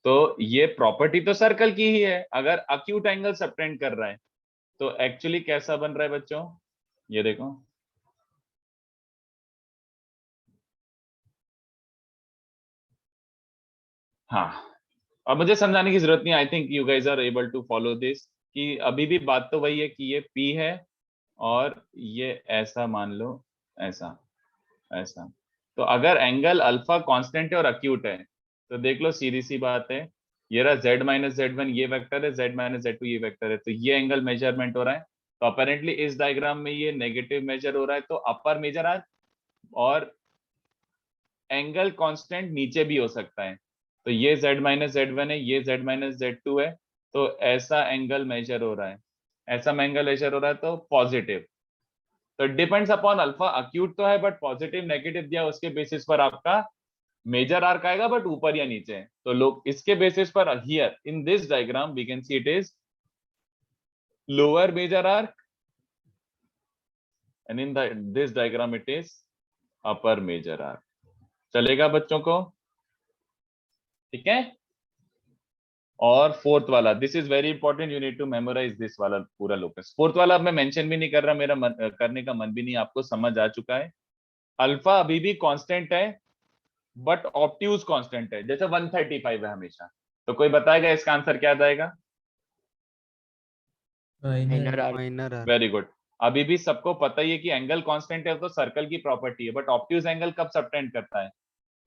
तो ये प्रॉपर्टी तो सर्कल की ही है, अगर अक्यूट एंगल सबटेंड कर रहा है तो एक्चुअली कैसा बन रहा है बच्चों? ये देखो, हाँ। अब मुझे समझाने की जरूरत नहीं, I think you guys are able to follow this, कि अभी भी बात तो वही है कि ये P है और ये ऐसा मान लो, ऐसा ऐसा। तो अगर एंगल अल्फा कांस्टेंट है और अक्यूट है तो देख लो, सीधी सी बात है, ये रहा Z माइनस Z1 ये वेक्टर है, Z माइनस Z2 ये वेक्टर है, तो ये एंगल मेजरमेंट हो रहा है। तो अपेरेंटली इस डायग्राम में ये नेगेटिव मेजर हो रहा है, तो अपर मेजर आर्क और एंगल कांस्टेंट नीचे भी हो सकता है। तो ये Z माइनस Z1 है, ये Z माइनस Z2 है, तो ऐसा एंगल मेजर हो रहा है, ऐसा एंगल मेजर हो रहा है, तो पॉजिटिव। तो डिपेंड्स अपॉन अल्फा, अक्यूट तो है बट पॉजिटिव नेगेटिव दिया, उसके बेसिस पर आपका मेजर आर्क आएगा, बट ऊपर या नीचे। तो लोग इसके बेसिस पर here in this diagram we can see it is lower major arc and in this diagram it is upper major arc. चलेगा बच्चों को? ठीक है। और फोर्थ वाला, this is very important, you need to memorise this वाला पूरा locus. Fourth वाला अब मैं मेंशन भी नहीं कर रहा, मेरा करने का मन भी नहीं, आपको समझ आ चुका है। अल्फा अभी भी कांस्टेंट है बट ऑब्ट्यूज कांस्टेंट है, जैसे 135 है हमेशा। तो कोई बताएगा इसका आंसर क्या जाएगा? Minor arc. Minor arc. Very good. अभी भी सबको पता ही है कि एंगल कांस्टेंट है तो सर्कल की प्रॉपर्टी है, बट ऑब्ट्यूज एंगल कब सबटेंड करता है?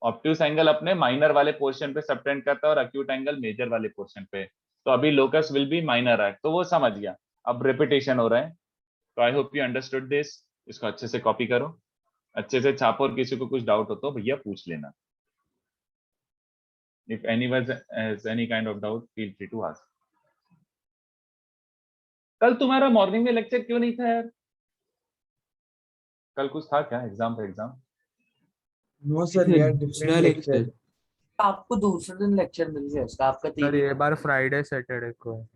ऑब्ट्यूज एंगल अपने माइनर वाले पोर्शन पे सबटेंड करता है और अक्यूट एंगल मेजर वाले पोर्शन पे। तो अभी locus will be minor arc, तो वो समझ गया। अब रिपीटेशन हो रहा है, तो I hope you understood this. इसको अच्छे से कॉपी करो, अच्छे से छापो, और किसी को कुछ डाउट हो तो भैया पूछ लेना। If anyone has any kind of doubt, feel free to ask. कल तुम्हारा मॉर्निंग में लेक्चर क्यों नहीं था यार? कल कुछ था क्या? एग्जाम पे एग्जाम? नो दूसरा लेक्चर। आपको दूसरे दिन लेक्चर मिल गया इसका, आपका सर ये बार फ्राइडे सैटरडे को है।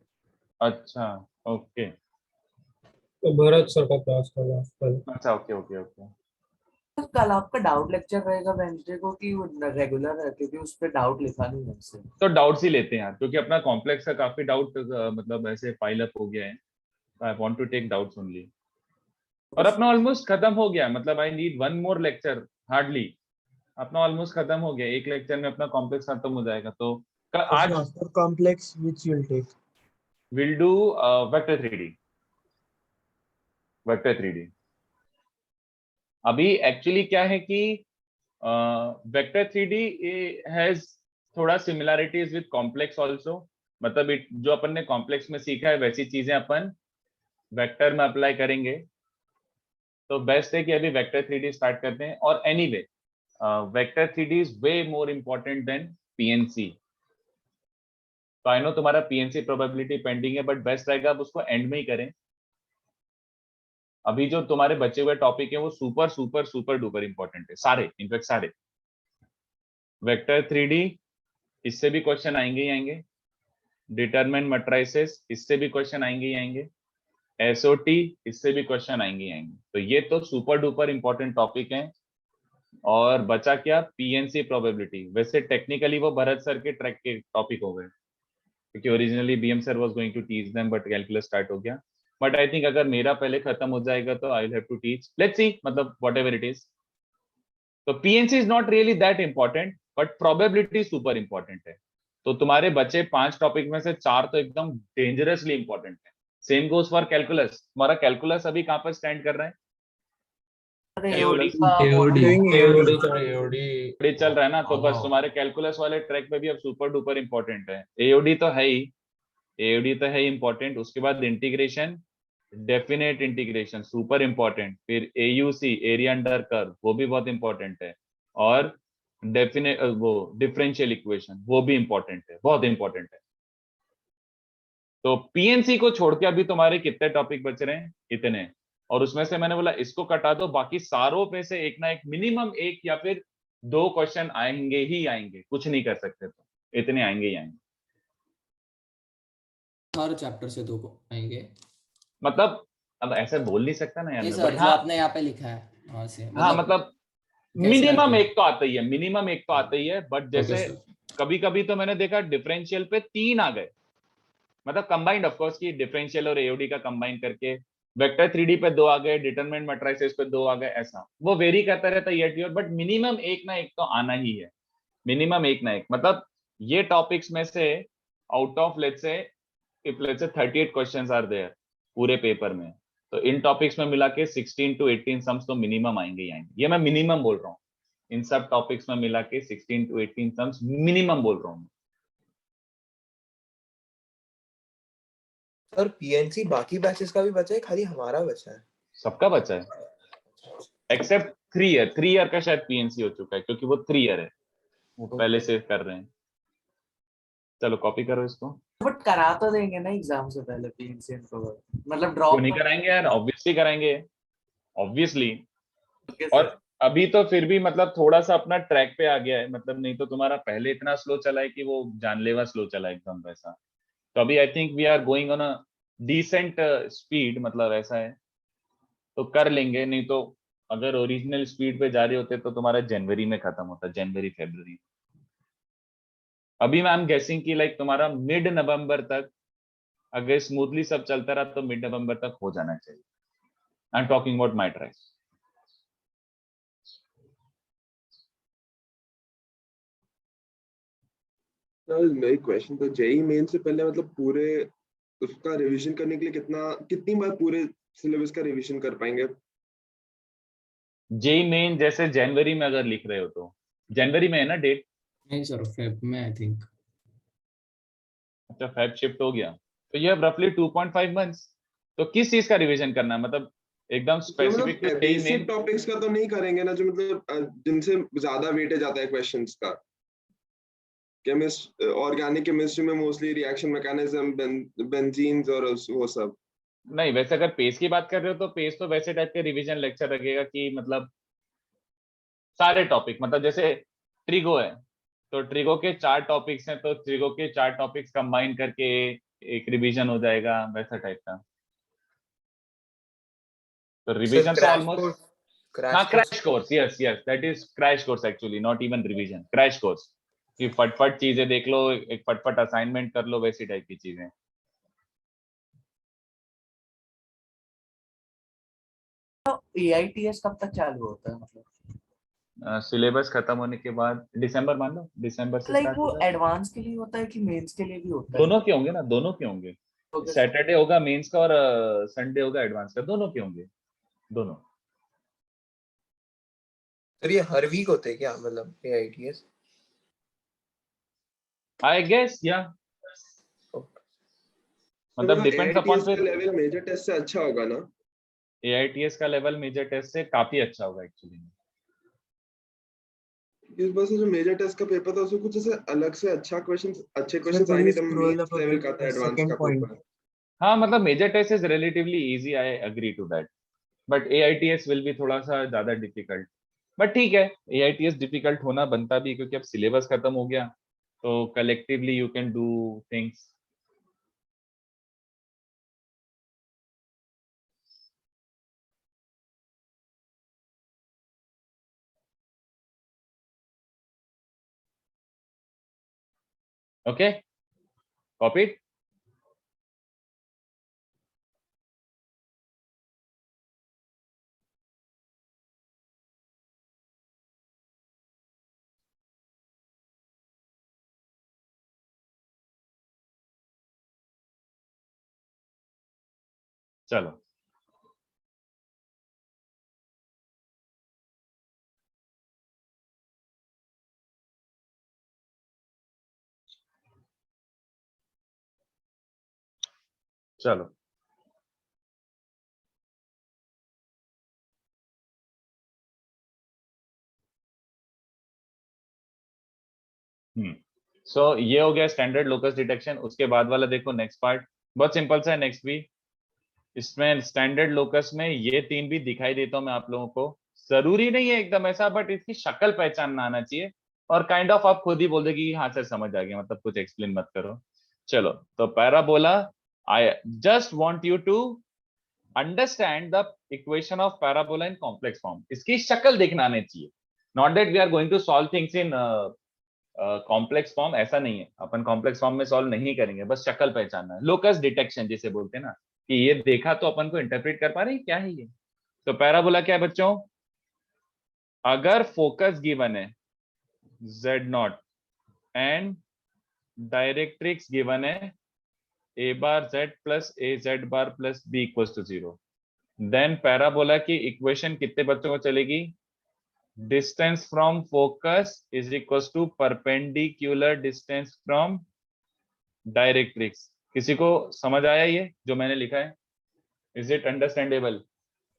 अच्छा, ओके। तो भरत सर का क्लास का लास्ट कल। अच्छा, ओके ओके ओके। कल आपका डाउट लेक्चर रहेगा वेंसडे को कि रेगुलर है, क्योंकि उस पर डाउट लिखा नहीं है इससे। तो डाउट्स ही लेते हैं यार, क्योंकि अपना कॉम्प्लेक्स का काफी डाउट मतलब ऐसे पाइल अप हो गया है। I want to take doubts only. और अपना ऑलमोस्ट खत्म हो गया, मतलब I need one more lecture hardly. अपना ऑलमोस्ट खत्म हो गया, एक लेक्चर में अपना कॉम्प्लेक्स खत्म हो जाएगा। तो आज complex which you will take? Will do vector 3D। Vector 3D अभी एक्चुअली क्या है कि वेक्टर 3D हैज थोड़ा सिमिलैरिटीज विद कॉम्प्लेक्स आल्सो। मतलब जो अपन ने कॉम्प्लेक्स में सीखा है वैसी चीजें अपन वेक्टर में अप्लाई करेंगे। तो बेस्ट है कि अभी वेक्टर 3D स्टार्ट करते हैं। और anyway vector 3D is way more important than PNC। तो आई नो तुम्हारा PNC प्रोबेबिलिटी पेंडिंग है, बट बेस्ट रहेगा अब उसको एंड में ही करें। अभी जो तुम्हारे बचे हुए टॉपिक है वो super super super duper important है, सारे, इनफैक्ट सारे। वेक्टर 3D, इससे भी क्वेश्चन आएंगे ही आएंगे। डिटरमिनेंट मैट्रिसेस, इससे भी क्वेश्चन आएंगे ही आएंगे। एसओटी, इससे भी क्वेश्चन आएंगे ही आएंगे। तो ये तो सुपर डुपर इंपॉर्टेंट टॉपिक हैं। और बचा क्या? PNC probability. वैसे टेक्निकली वो भरत सर के ट्रैक के टॉपिक हो गए, क्योंकि originally BM sir was going to teach them, but calculus start हो गया। बट आई थिंक अगर मेरा पहले खत्म हो जाएगा तो I will have to teach, let's see, मतलब व्हाटएवर इट इज। तो PNC is not really that important, but probability super important है। तो तुम्हारे बचे 5 टॉपिक में से 4 तो एकदम डेंजरसली इंपॉर्टेंट है। Same goes for calculus. तुम्हारा कैलकुलस अभी कहां पर स्टैंड कर रहा है? AOD चल रहा है ना, तो बस तुम्हारे कैलकुलस वाले ट्रैक पे भी अब सुपर डुपर इंपॉर्टेंट है। AOD तो है ही, AOD तो है इंपॉर्टेंट। उसके बाद integration, definite integration super important. फिर AUC, एरिया अंडर कर्व, वो भी बहुत इंपॉर्टेंट है। और डेफिनेट वो डिफरेंशियल इक्वेशन, वो भी इंपॉर्टेंट है, बहुत इंपॉर्टेंट है। तो पीएनसी को छोड़ के अभी तुम्हारे कितने टॉपिक बच रहे हैं? इतने। और उसमें से मैंने बोला इसको कटा दो, बाकी सारों पे से एक ना एक, मिनिमम एक या फिर 2 क्वेश्चन आएंगे ही आएंगे, कुछ नहीं कर सकते, तो इतने आएंगे ही आएंगे। हर चैप्टर से 2 को आएंगे। मतलब अब ऐसे बोल नहीं सकता ना यार, नहीं मैं, सर, but जो हाँ, आपने यहाँ पे लिखा है वहाँ से हाँ मतलब guess मिनिमम करके। एक तो आता ही है, मिनिमम एक तो आता ही है। बट जैसे Okay, sir. कभी कभी तो मैंने देखा डिफरेंशियल पे 3 आ गए, मतलब कंबाइंड ऑफ कोर्स, की डिफरेंशियल और AOD का कंबाइन करके। वेक्टर 3D पे 2 आ गए, डिटरमिनेंट मैट्रिसेस पे 2 आ गए, ऐसा वो वेरी करता रहता है ईयर, बट मिनिमम एक ना एक तो आना ही है, मिनिमम एक ना एक। मतलब ये टॉपिक्स में से out of let's say, if let's say 38 questions are there पूरे पेपर में, तो इन टॉपिक्स में मिला के 16 to 18 सम्स तो मिनिमम आएंगे ही आएंगे। ये मैं मिनिमम बोल रहा हूँ, इन सब टॉपिक्स में मिला के 16 to 18 सम्स मिनिमम बोल रहा हूँ। सर पीएनसी बाकी बैचेस का भी बचा है, खाली हमारा बचा है? सबका बचा है एक्सेप्ट 3 ईयर। 3 ईयर का शायद पीएनसी हो चुका है, क्योंकि वो 3 ईयर है, वो पहले से कर रहे हैं। चलो कॉपी करो इसको। बट करा तो देंगे ना एग्जाम से पहले पीएनसी को, मतलब क्यों ड्रॉप नहीं कराएंगे यार? ऑब्वियसली कराएंगे, ऑब्वियसली। और अभी तो फिर भी मतलब थोड़ा सा अपना ट्रैक पे आ गया है, मतलब नहीं तो तुम्हारा पहले इतना स्लो चला है कि वो जानलेवा स्लो चला है एकदम वैसा। तो अभी I think we are going on a decent speed, मतलब ऐसा है, तो कर लेंगे। नहीं तो अगर ओरिजिनल स्पीड पे जा रहे होते तो तुम्हारा जनवरी में खत्म होता, जनवरी फरवरी। अभी मैं आई एम गेसिंग कि लाइक तुम्हारा मिड नवंबर तक, अगर स्मूथली सब चलता रहा तो मिड नवंबर तक हो जाना चाहिए। I am talking about my try. मेरी क्वेश्चन तो जेई मेन से पहले मतलब पूरे उसका रिवीजन करने के लिए कितनी बार पूरे सिलेबस का रिवीजन कर पाएंगे? जेई मेन जैसे जनवरी में अगर लिख रहे हो तो, जनवरी में है ना डेट? नहीं सर, फेब में आई थिंक। अच्छा, फेब शिफ्ट हो गया, तो ये रफली 2.5 मंथ्स। तो किस चीज का रिवीजन करना है, मतलब एकदम specific to JEE Main? Basic topics का तो नहीं करेंगे ना, जो मतलब जिनसे ज्यादा वेटेज आता है क्वेश्चंस का। केमिस्ट, ऑर्गेनिक केमिस्ट्री में मोस्टली रिएक्शन मैकेनिज्म, बेंजीन्स और वो सब। नहीं, वैसे अगर पेस की बात कर रहे हो तो पेस तो वैसे टाइप के रिवीजन लेक्चर रखेगा कि मतलब सारे टॉपिक, मतलब जैसे ट्रिगो है तो ट्रिगो के 4 टॉपिक्स हैं, तो ट्रिगो के 4 टॉपिक्स कंबाइन करके एक रिवीजन हो जाएगा, वैसा टाइप का। तो रिवीजन तो ऑलमोस्ट, हाँ crash course, yes yes, that is crash course actually, not even revision, crash course. कि फटफट चीजें देख लो, एक फटफट असाइनमेंट कर लो, वैसी टाइप की चीजें। AITS कब तक चालू होता है, मतलब सिलेबस खत्म होने के बाद दिसंबर, मान लो दिसंबर से लाइक स्टार्ट वो होगा। एडवांस के लिए होता है कि मेंस के लिए भी होता है? दोनों के होंगे ना, दोनों के होंगे। सैटरडे होगा मेंस का और संडे होगा एडवांस का, दोनों के होंगे, दोनों। सर ये हर वीक होते हैं क्या, मतलब AITS? आई गेस या, मतलब डिपेंड्स अपॉन AITS का फिर लेवल मेजर टेस्ट से अच्छा होगा ना? AITS का लेवल मेजर टेस्ट से काफी अच्छा होगा एक्चुअली। इस बार से जो मेजर टेस्ट का पेपर था उसमें कुछ ऐसे अलग से अच्छे क्वेश्चंस आए नहीं थे। मेंस लेवल का था एडवांस का पेपर। हाँ मतलब major test is relatively easy, I agree to that, but AITS will be थोड़ा सा ज्यादा डिफिकल्ट। बट ठीक है, AITS डिफिकल्ट होना बनता भी है, क्योंकि अब सिलेबस खत्म हो गया, तो collectively you can do things. Okay, copied. चलो, चलो सो ये हो गया स्टैंडर्ड लोकस डिटेक्शन। उसके बाद वाला देखो, नेक्स्ट पार्ट बहुत सिंपल सा है। नेक्स्ट भी इसमें स्टैंडर्ड लोकस में ये तीन भी दिखाई देता हूं मैं आप लोगों को। जरूरी नहीं है एकदम ऐसा, बट इसकी शक्ल पहचानना आना चाहिए, और काइंड ऑफ आप खुद ही बोल दे कि हाँ सर समझ आ गया, मतलब कुछ एक्सप्लेन मत करो। चलो, तो parabola, I just want you to understand the equation of parabola in complex form. इसकी शक्ल देखना आनी चाहिए, not that we are going to solve things in complex form. ऐसा नहीं है, अपन कॉम्प्लेक्स फॉर्म में सॉल्व नहीं करेंगे, बस शक्ल पहचानना है। लोकस डिटेक्शन जिसे बोलते हैं ना, कि ये देखा तो अपन को इंटरप्रेट कर पा रहे हैं क्या है ये। तो पैराबोला क्या है बच्चों, अगर फोकस गिवन है Z0 एंड डायरेक्ट्रिक्स गिवन है a bar z plus a z bar plus b equal to 0, then parabola की इक्वेशन कितने बच्चों को चलेगी, distance from focus is equal to perpendicular distance from directrix. किसी को समझ आया ये जो मैंने लिखा है? Is it understandable?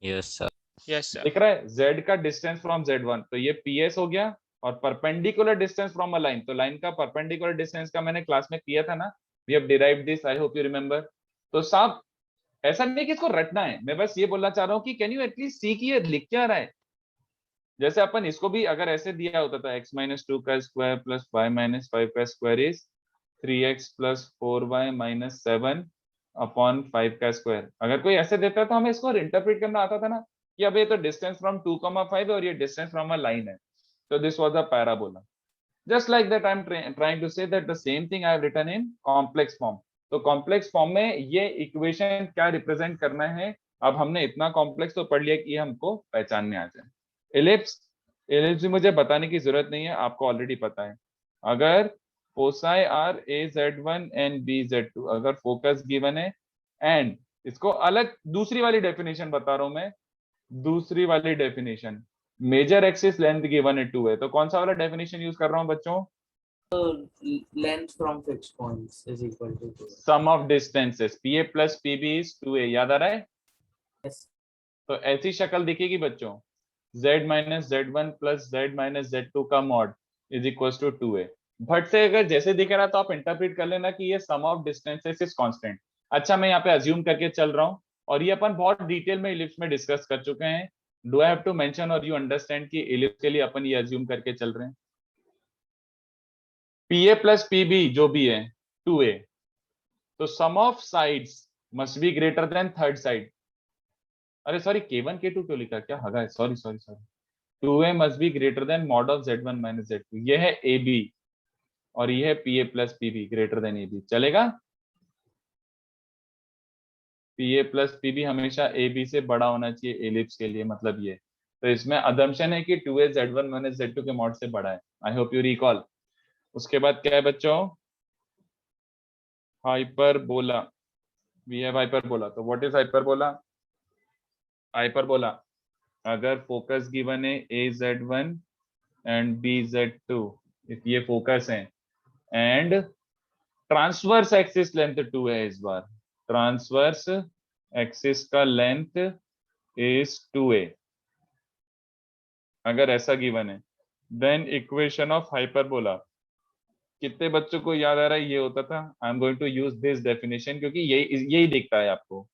Yes sir. Yes sir. दिख रहा है, z का डिस्टेंस फ्रॉम Z1, तो ये PS हो गया, और perpendicular distance from a line, तो लाइन का परपेंडिकुलर डिस्टेंस का मैंने क्लास में किया था ना, we have derived this, I hope you remember. तो साहब ऐसा नहीं कि इसको रटना है, मैं बस ये बोलना चाह रहा हूँ कि कैन यू एटलीस्ट सी कि ये लिख क्या रहा है। जैसे अपन इसको भी अगर ऐसे दिया होता था, x माइनस 2 का स्क्वायर प्लस y माइनस 5 का square is 3x plus 4y minus 7 upon 5 का स्क्वायर, अगर कोई ऐसे देता तो हमें इसको इंटरप्रेट करना आता था ना, कि अब ये तो डिस्टेंस फ्रॉम 2,5 और ये डिस्टेंस फ्रॉम अ लाइन है, तो this was a parabola. Just like that I am trying to say that the same thing I have written in complex form. तो कॉम्प्लेक्स फॉर्म में ये इक्वेशन क्या represent करना है, अब हमने इतना कॉम्प्लेक्स तो पढ़ लिया कि हमको पहचानने आ जाए। एलिप्स, एलिप्स भी मुझे बताने की जरूरत नहीं है, आपको ऑलरेडी पता है। अगर foci are AZ1 and BZ2, अगर फोकस गिवन है एंड, इसको अलग दूसरी वाली डेफिनेशन बता रहा हूं मैं, दूसरी वाली definition, major axis length given है 2 है, तो कौन सा वाला डेफिनेशन यूज कर रहा हूं बच्चों? Length from fixed points is equal to 2। Sum of distances PA plus PB is 2A, याद आ रहा है? यस। तो ऐसी शक्ल दिखेगी बच्चों, Z minus Z1 plus Z minus Z2 का mod is equal to 2A। भट से अगर जैसे दिख रहा तो आप इंटरप्रेट कर लेना कि ये सम ऑफ डिस्टेंसेस इज कांस्टेंट। अच्छा, मैं यहाँ पे अज्यूम करके चल रहा हूँ, और ये अपन बहुत डिटेल में इलिप्स में डिस्कस कर चुके हैं। Do I have to mention और यू अंडरस्टैंड कि इलिप्स के लिए अपन ये अज्यूम करके चल रहे हैं, PA प्लस PB जो भी है 2A, तो sum of sides must be greater than third side. अरे सॉरी, K1 K2 क्यों लिखा, क्या हगा है, sorry sorry sorry. 2A must be greater than mod of Z1 minus Z2, ये है AB, और ये है PA plus PB greater than AB, चलेगा? PA प्लस PB हमेशा AB से बड़ा होना चाहिए एलिप्स के लिए, मतलब ये। तो इसमें अदम्पशन है कि 2A Z1 माइनस Z2 के मॉड से बड़ा है। आई होप यू रिकॉल। उसके बाद क्या है बच्चों, हाइपरबोला, वी हैव हाइपरबोला। तो व्हाट इज हाइपरबोला? हाइपरबोला, अगर फोकस गिवन है AZ1 एंड BZ2, इफ ये फोकस है, एंड ट्रांसवर्स एक्सिस लेंथ 2 है, इस बार ट्रांसवर्स एक्सिस का लेंथ इज 2A, अगर ऐसा गिवन है, देन इक्वेशन ऑफ हाइपरबोला, कितने बच्चों को याद आ रहा है ये होता था? I am going to use this definition, क्योंकि यही दिखता है आपको।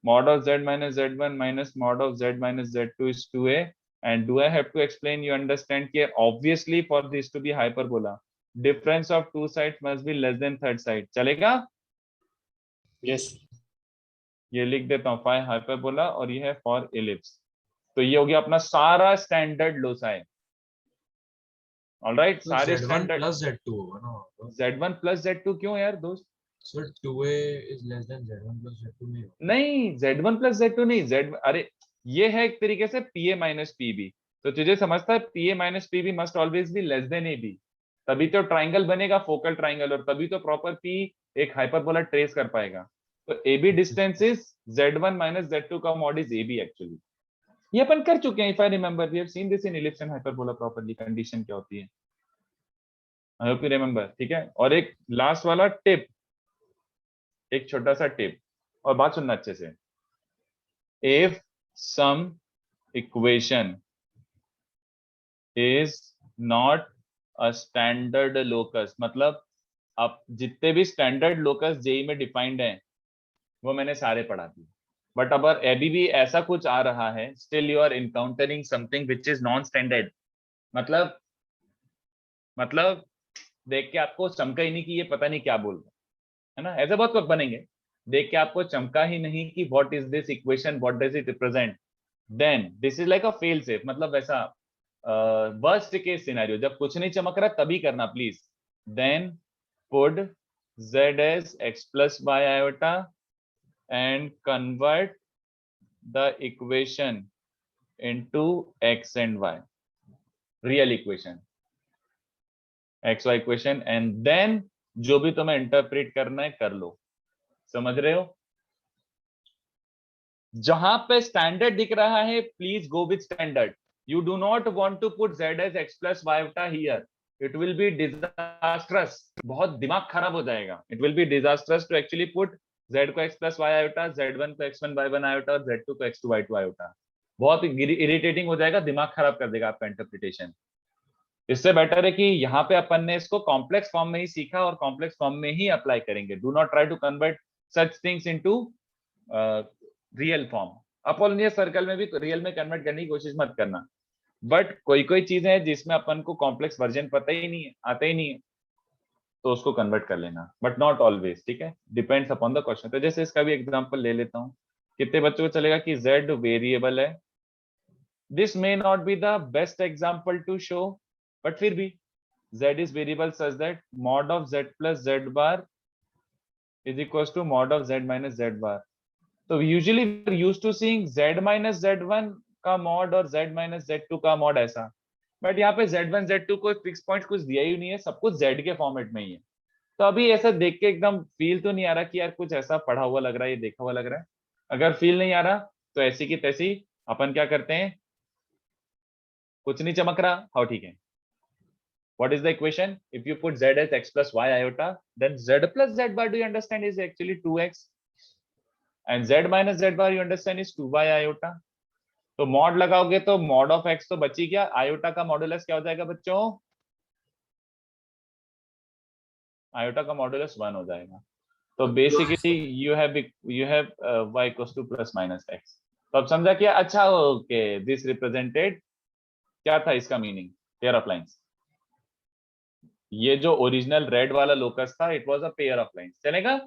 mod of Z minus Z1 minus mod of Z minus Z2 is 2A, And do I have to explain? You understand कि obviously for this to be hyperbola, difference of two sides must be less than third side. चलेगा? Yes. ये लिख देता हूँ phi hyperbola और ये है for ellipse. तो ये हो गया अपना सारा स्टैंडर्ड लोसाई. ऑलराइट, तो सारे Z1 स्टैंडर्ड. plus Z2 होगा ना? Z1 plus Z2 क्यों यार दोस्त? Sir, 2A is less than Z1 plus Z2 नहीं होगा. नहीं, Z1 plus Z2 नहीं, Z, अरे ये है एक तरीके से PA minus PB. तो तुझे समझता है PA minus PB must always be less than AB. तभी तो ट्राइंगल बनेगा, फोकल ट्राइंगल, और तभी तो प्रॉपर P एक हाइपरबोला ट्रेस कर पाएगा. तो AB distance is Z1 minus Z2 का मॉड इज AB एक्चुअली. ये अपन कर चुके हैं, if I remember, we have seen this in ellipse and hyperbola properly. Condition क्या होती है, आई होप यू रिमेंबर. ठीक है, और एक लास्ट वाला टिप, एक छोटा सा टिप, और बात सुनना अच्छे से. If some equation is not a standard locus, मतलब अब जितने भी स्टैंडर्ड लोकस जेई में डिफाइंड हैं वो मैंने सारे पढ़ा दिए, बट अगर अभी भी ऐसा कुछ आ रहा है, still you are encountering something which is non standard, मतलब देख के आपको चमका ही नहीं कि ये पता नहीं क्या बोल रहा है ना. ऐसे बहुत कुछ बनेंगे, देख के आपको चमका ही नहीं कि what is this equation, what does it represent, then this is like a fail safe. मतलब वैसा वर्स्ट केस सिनेरियो, जब कुछ नहीं चमक रहा तभी करना please. Then put z as x plus y iota and convert the equation into x and y, real equation, xy equation, and then जो भी तुम्हें इंटरप्रेट करना है कर लो. समझ रहे हो? जहां पे स्टैंडर्ड दिख रहा है please go with standard. You do not want to put z as x plus y iota here. It will be disastrous. बहुत दिमाग खराब हो जाएगा. It will be disastrous to actually put z को x plus y iota, z1 को x1 y1 iota और z2 को x2 y2 iota. बहुत इरिटेटिंग हो जाएगा, दिमाग खराब कर देगा आपका इंटरप्रिटेशन. इससे बेटर है कि यहाँ पे अपन ने इसको कॉम्प्लेक्स फॉर्म में ही सीखा और कॉम्प्लेक्स फॉर्म में ही अप्लाई करेंगे. Do not try to convert such things into real form. Apollonius circle में भी रियल में कन्वर्ट करने की कोशिश मत करना. बट कोई चीजें हैं जिसमें अपन को कॉम्प्लेक्स वर्जन पता ही नहीं है, आता ही नहीं है, तो उसको कन्वर्ट कर लेना, बट नॉट ऑलवेज. ठीक है, डिपेंड्स अपॉन द क्वेश्चन. तो जैसे इसका भी एग्जांपल ले लेता हूँ. कितने बच्चों को चलेगा कि z वेरिएबल है. This may not be the best example to show, but फिर भी z is variable such that mod of z plus z bar is equals to mod of z minus z bar. So usually we're used to seeing z minus z1 का mod और z minus z2 का mod ऐसा, but यहाँ पे z1 z2 को fix point कुछ दिया ही नहीं है, सब कुछ z के फॉर्मेट में ही है. तो अभी ऐसा देख के एकदम फील तो नहीं आ रहा कि यार कुछ ऐसा पढ़ा हुआ लग रहा है, ये देखा हुआ लग रहा है. अगर फील नहीं आ रहा तो ऐसी की तैसी अपन क्या करते हैं, कुछ नहीं चमक रहा, हाँ ठीक है. What is the equation? If you put z as x plus y iota, then z plus z bar, do you understand, is actually 2x, and z minus z bar you understand is 2y iota. तो mod लगाओगे तो mod of x तो बची क्या, iota का modulus क्या हो जाएगा बच्चों, आयोटा का मॉडुलस 1 हो जाएगा. तो basically you have y equals two plus minus x. तो अब समझा क्या? अच्छा ओके, दिस रिप्रेजेंटेड क्या था इसका मीनिंग, पेयर ऑफ लाइंस. ये जो ओरिजिनल रेड वाला लोकस था, it was a pair of lines. चलेगा?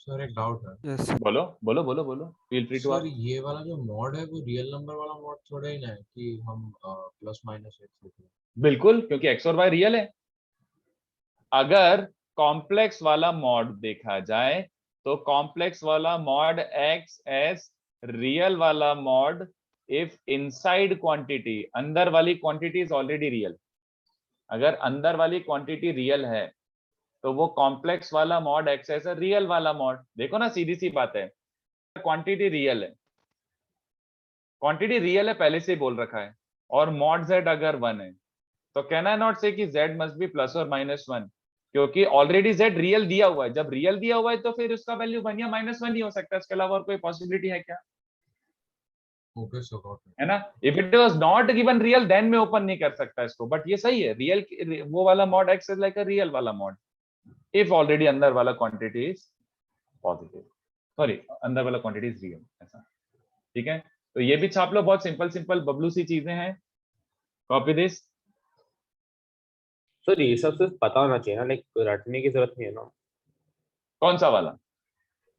सर एक डाउट है. यस बोलो बोलो बोलो बोलो, feel free to sir ask. ये वाला जो मॉड है वो रियल नंबर वाला मॉड थोड़ा ही ना है कि हम प्लस माइनस x लिख रहे हैं. बिल्कुल, क्योंकि x और y रियल है. अगर कॉम्प्लेक्स वाला मॉड देखा जाए तो कॉम्प्लेक्स वाला मॉड x एस रियल वाला मॉड इफ इनसाइड क्वांटिटी, अंदर वाली क्वांटिटी इज ऑलरेडी रियल. अगर अंदर वाली क्वांटिटी रियल है तो वो कॉम्प्लेक्स वाला मॉड x एस रियल वाला मॉड. देखो ना, सीधी सी बात है, क्वांटिटी रियल है, क्वांटिटी रियल है पहले से ही बोल रखा है, और मॉड z अगर 1 है तो कैन आई नॉट से कि z मस्ट बी प्लस और माइनस 1, क्योंकि ऑलरेडी z रियल दिया हुआ है. जब रियल दिया हुआ है तो फिर उसका वैल्यू 1 या -1 ही हो सकता है, इसके अलावा और कोई पॉसिबिलिटी है क्या? Okay so got it. है ना. If it was not given real then मैं ओपन नहीं कर सकता इसको, बट ये सही है, रियल वो वाला mod x is like a real वाला मॉड इफ ऑलरेडी अंदर वाला क्वांटिटी इज पॉजिटिव, सॉरी अंदर वाला क्वांटिटी इज रियल, ऐसा. ठीक है, तो ये भी छाप लो, बहुत सिंपल सिंपल बबलू सी चीजें हैं। Copy this. सर ये सब सिर्फ पता होना चाहिए ना, लाइक रटने की जरूरत नहीं है ना। कौन सा वाला?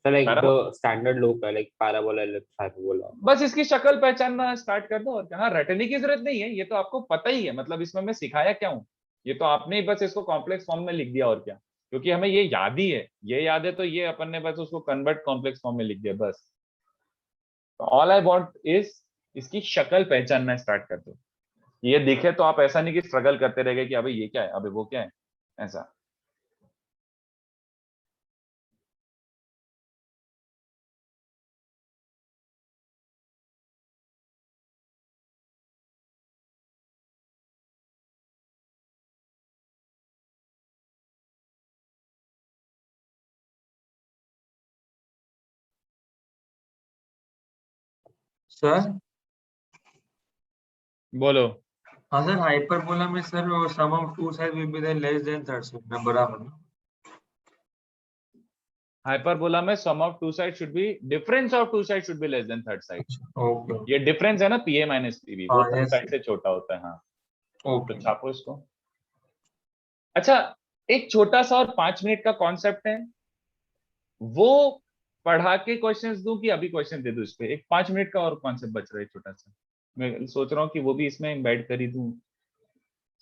Sir like the parabola? Standard लोग का, लाइक पैराबोला, एलिप्स, हाइपरबोला। बस इसकी शक्ल पहचानना स्टार्ट कर दो और क्या। हाँ, रटने की जरूरत नहीं है, ये तो आपको पता ही है, मतलब इसमें मैं सिखाया क्या हूँ, ये तो आपने ही बस इसको कॉम्प्लेक्स फॉर्म में लिख दिया और क्या, क्योंकि हमें ये याद ही है, ये याद है तो ये अपन ने बस उसको कन्वर्ट कॉम्प्लेक्स फॉर्म में लिख दिया बस। ऑल आई वांट इज इसकी शक्ल पहचानना स्टार्ट कर दो, ये दिखे तो आप ऐसा नहीं कि स्ट्रगल करते रह गए कि अबे ये क्या है, अबे वो क्या है, ऐसा। सर बोलो। हाँ सर, हाइपरबोला में सर वो sum of two side will be the less than third side ना, बराबर ना? हाइपरबोला में sum of two side should be, difference of two side should be less than third side. Okay. ये difference है ना, पीए minus PB, वो हाँ, third yes, side से छोटा होता है। हाँ, ओके। तो छापो इसको। अच्छा, एक छोटा सा और 5 मिनट का कॉन्सेप्ट है, वो पढ़ा के क्वेश्चंस दूं कि अभी क्वेश्चन दे दूं इस पे? एक 5 मिनट का और कॉन्सेप्ट बच रहा है छोटा सा, मैं सोच रहा हूँ कि वो भी इसमें एम्बेड कर ही दूं,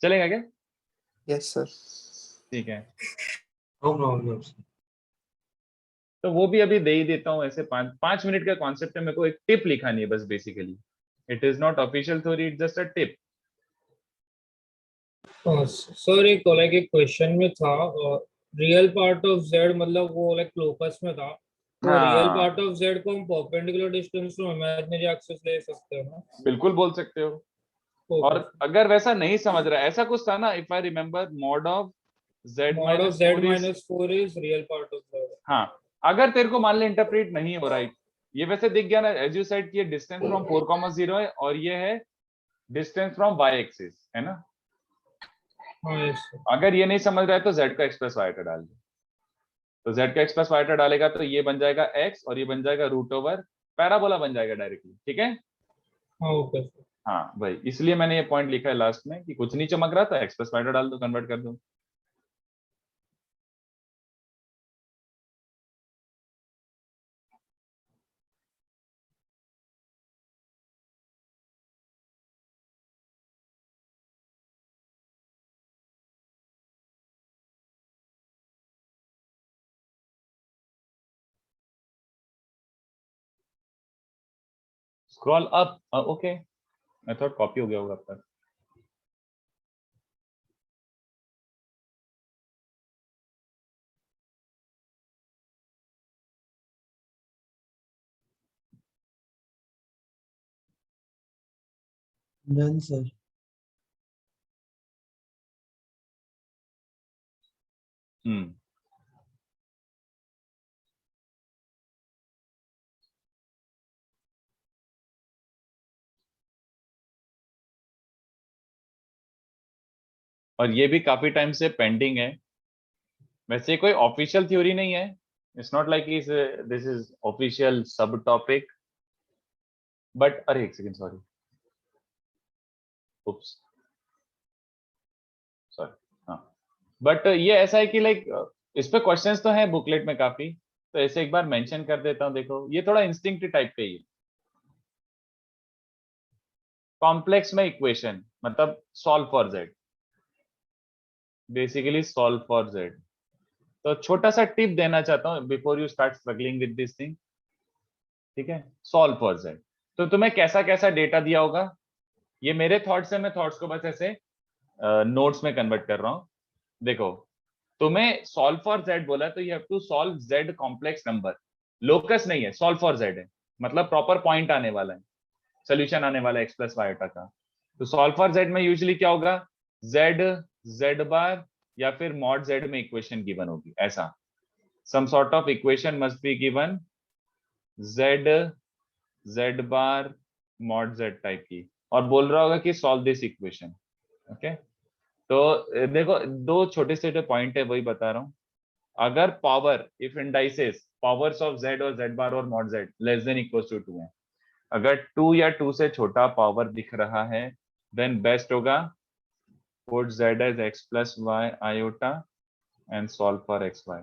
चलेगा क्या? Yes sir. ठीक है, नो प्रॉब्लम। तो वो भी अभी दे ही देता हूँ। ऐसे 5 मिनट का कॉन्सेप्ट है, मेरे को एक टिप लिखानी है बस, basically it is not official theory, it just a tip. Sir एक लाइक एक क्वेश्चन में था, रियल पार्ट ऑफ जेड, मतलब वो लाइक लोकस में था, तो रियल हाँ, पार्ट ऑफ जेड को हम perpendicular distance to imaginary axis ले सकते हैं ना? बिल्कुल बोल सकते हो। और अगर वैसा नहीं समझ रहा है, ऐसा कुछ था ना, if I remember, mod of Z mod of minus Z 4 is, minus 4 is real part of Z. हाँ, अगर तेरे को मान ले इंटरप्रेट नहीं हो रहा है, ये वैसे दिख गया ना, एज यू सेड कि ये डिस्टेंस फ्रॉम 4,0 है और ये है डिस्टेंस फ्रॉम वाई एक्सिस, है ना? हाँ यस सर। अगर ये नहीं समझ रहा है तो जेड का एक्सप्रेस वाई का डाल दे, तो जेड का एक्सप्रेस वाई का डालेगा तो ये बन जाएगा एक्स और ये बन जाएगा रूट ओवर पैराबोला बन जाएगा डायरेक्टली, ठीक है? हाँ ओके सर। हाँ भाई, इसलिए मैंने ये पॉइंट लिखा है लास्ट में कि कुछ नहीं चमक रहा था, एक्सप्रेस वाई डाल दो, कन्वर्ट कर दो। स्क्रॉल अप, ओके, मैं थॉट कॉपी हो गया होगा अब तक। Done sir. हम्म, और ये भी काफी टाइम से पेंडिंग है, वैसे कोई ऑफिशियल थ्योरी नहीं है, it's not like this is official सब टॉपिक, बट अरे एक सेकंड, सॉरी, उप्स, सॉरी। हाँ, बट ये ऐसा है कि लाइक इस पे क्वेश्चंस तो हैं बुकलेट में काफी, तो ऐसे एक बार मेंशन कर देता हूँ। देखो, ये थोड़ा इंस्टिंक्ट टाइप का ही है। कॉम्प्लेक्स में इक्वेशन मतलब solve for Z, basically solve for Z. तो छोटा सा टिप देना चाहता हूँ before you start struggling with this thing, ठीक है? सॉल्व फॉर जेड, तो तुम्हें कैसा कैसा डेटा दिया होगा, ये मेरे थॉट्स है, मैं थॉट्स को बस ऐसे नोट्स में कन्वर्ट कर रहा हूँ। देखो, तुम्हें सॉल्व फॉर जेड बोला है तो you have to solve z complex number, locus नहीं है, सॉल्व फॉर जेड है, मतलब प्रॉपर पॉइंट आने वाला है, सोल्यूशन आने वाला है एक्स प्लस वाई का। तो सॉल्व फॉर जेड में यूजुअली क्या होगा, जेड, जेड बार या फिर मॉड जेड में इक्वेशन गिवन होगी, ऐसा some sort of equation must be given, z, z bar, mod z type की, और बोल रहा होगा कि सॉल्व दिस इक्वेशन, ओके? तो देखो, दो छोटे छोटे पॉइंट है, वही बता रहा हूँ। अगर power, if indices powers of z और जेड बार और mod z less than equal to 2 है, अगर 2 या 2 से छोटा पावर दिख रहा है देन बेस्ट होगा put z as x plus y iota and solve for xy.